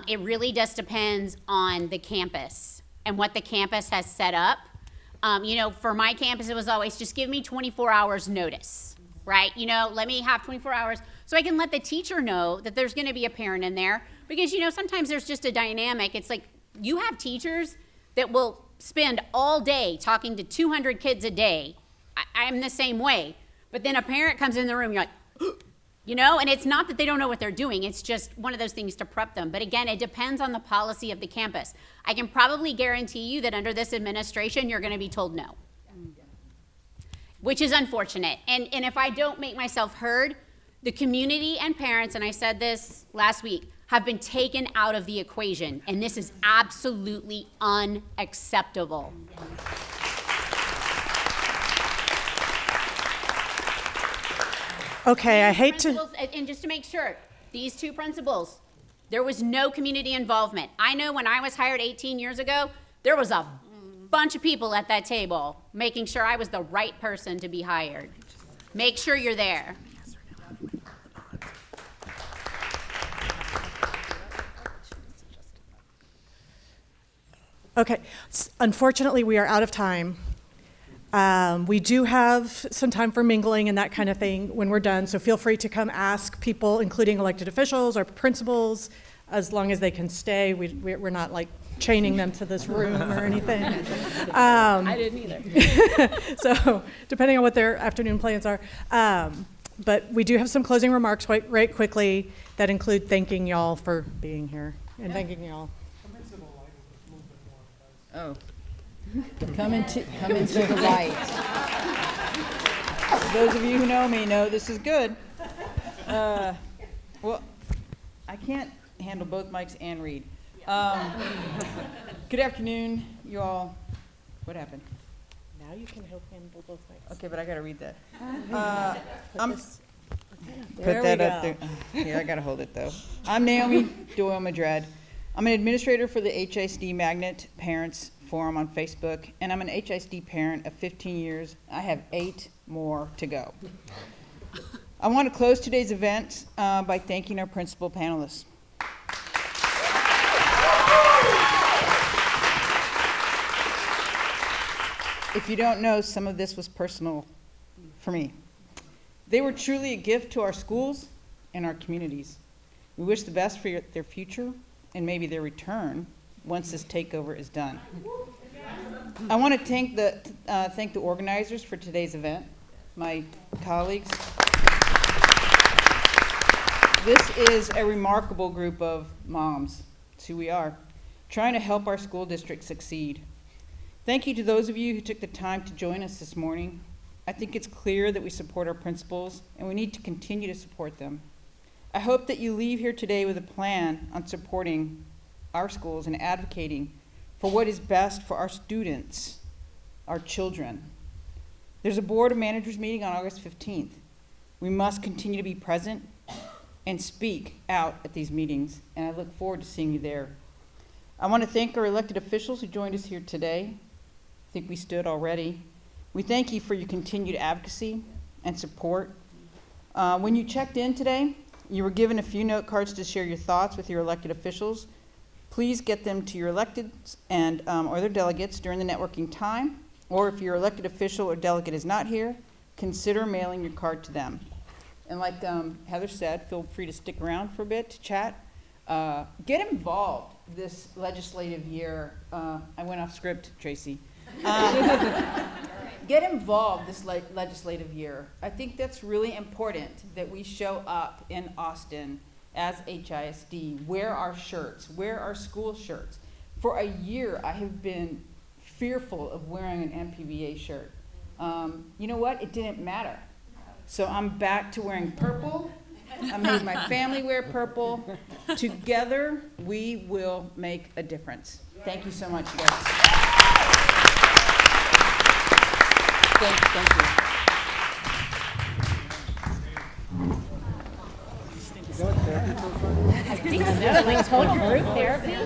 It really just depends on the campus and what the campus has set up. For my campus, it was always just give me 24 hours notice, right? Let me have 24 hours so I can let the teacher know that there's going to be a parent in there because, sometimes there's just a dynamic. It's like you have teachers that will spend all day talking to 200 kids a day. I'm the same way. But then a parent comes in the room, you're like, and it's not that they don't know what they're doing. It's just one of those things to prep them. But again, it depends on the policy of the campus. I can probably guarantee you that under this administration, you're going to be told no, which is unfortunate. And if I don't make myself heard, the community and parents, and I said this last week, have been taken out of the equation. And this is absolutely unacceptable. Okay, I hate to. And just to make sure, these two principals, there was no community involvement. I know when I was hired 18 years ago, there was a bunch of people at that table making sure I was the right person to be hired. Make sure you're there. Okay, unfortunately, we are out of time. We do have some time for mingling and that kind of thing when we're done, so feel free to come ask people, including elected officials or principals, as long as they can stay. We're not like chaining them to this room or anything. I didn't either. So depending on what their afternoon plans are. But we do have some closing remarks right quickly that include thanking y'all for being here and thanking y'all. Oh. Come into the light. Those of you who know me know this is good. Well, I can't handle both mics and read. Good afternoon, you all. What happened? Now you can help handle both mics. Okay, but I gotta read that. There Put we that up go. there. Yeah, I gotta hold it though. I'm Naomi Doyle Madred. I'm an administrator for the HISD Magnet Parents Forum on Facebook, and I'm an HISD parent of 15 years. I have 8 more to go. I want to close today's event by thanking our principal panelists. If you don't know, some of this was personal for me. They were truly a gift to our schools and our communities. We wish the best for their future and maybe their return once this takeover is done. I want to thank the organizers for today's event, my colleagues. This is a remarkable group of moms. It's who we are, trying to help our school district succeed. Thank you to those of you who took the time to join us this morning. I think it's clear that we support our principals, and we need to continue to support them. I hope that you leave here today with a plan on supporting our schools and advocating for what is best for our students, our children. There's a Board of Managers meeting on August 15th. We must continue to be present and speak out at these meetings, and I look forward to seeing you there. I want to thank our elected officials who joined us here today. I think we stood already. We thank you for your continued advocacy and support. When you checked in today, you were given a few note cards to share your thoughts with your elected officials. Please get them to your electeds and or their delegates during the networking time, or if your elected official or delegate is not here, consider mailing your card to them. And like Heather said, feel free to stick around for a bit to chat. Get involved this legislative year. I went off script, Tracy. Get involved this legislative year. I think that's really important that we show up in Austin as HISD, wear our shirts, wear our school shirts. For a year, I have been fearful of wearing an MPVA shirt. You know what? It didn't matter. So I'm back to wearing purple. I made my family wear purple. Together, we will make a difference. Thank you so much, guys. Thank you. I think so, like total group therapy.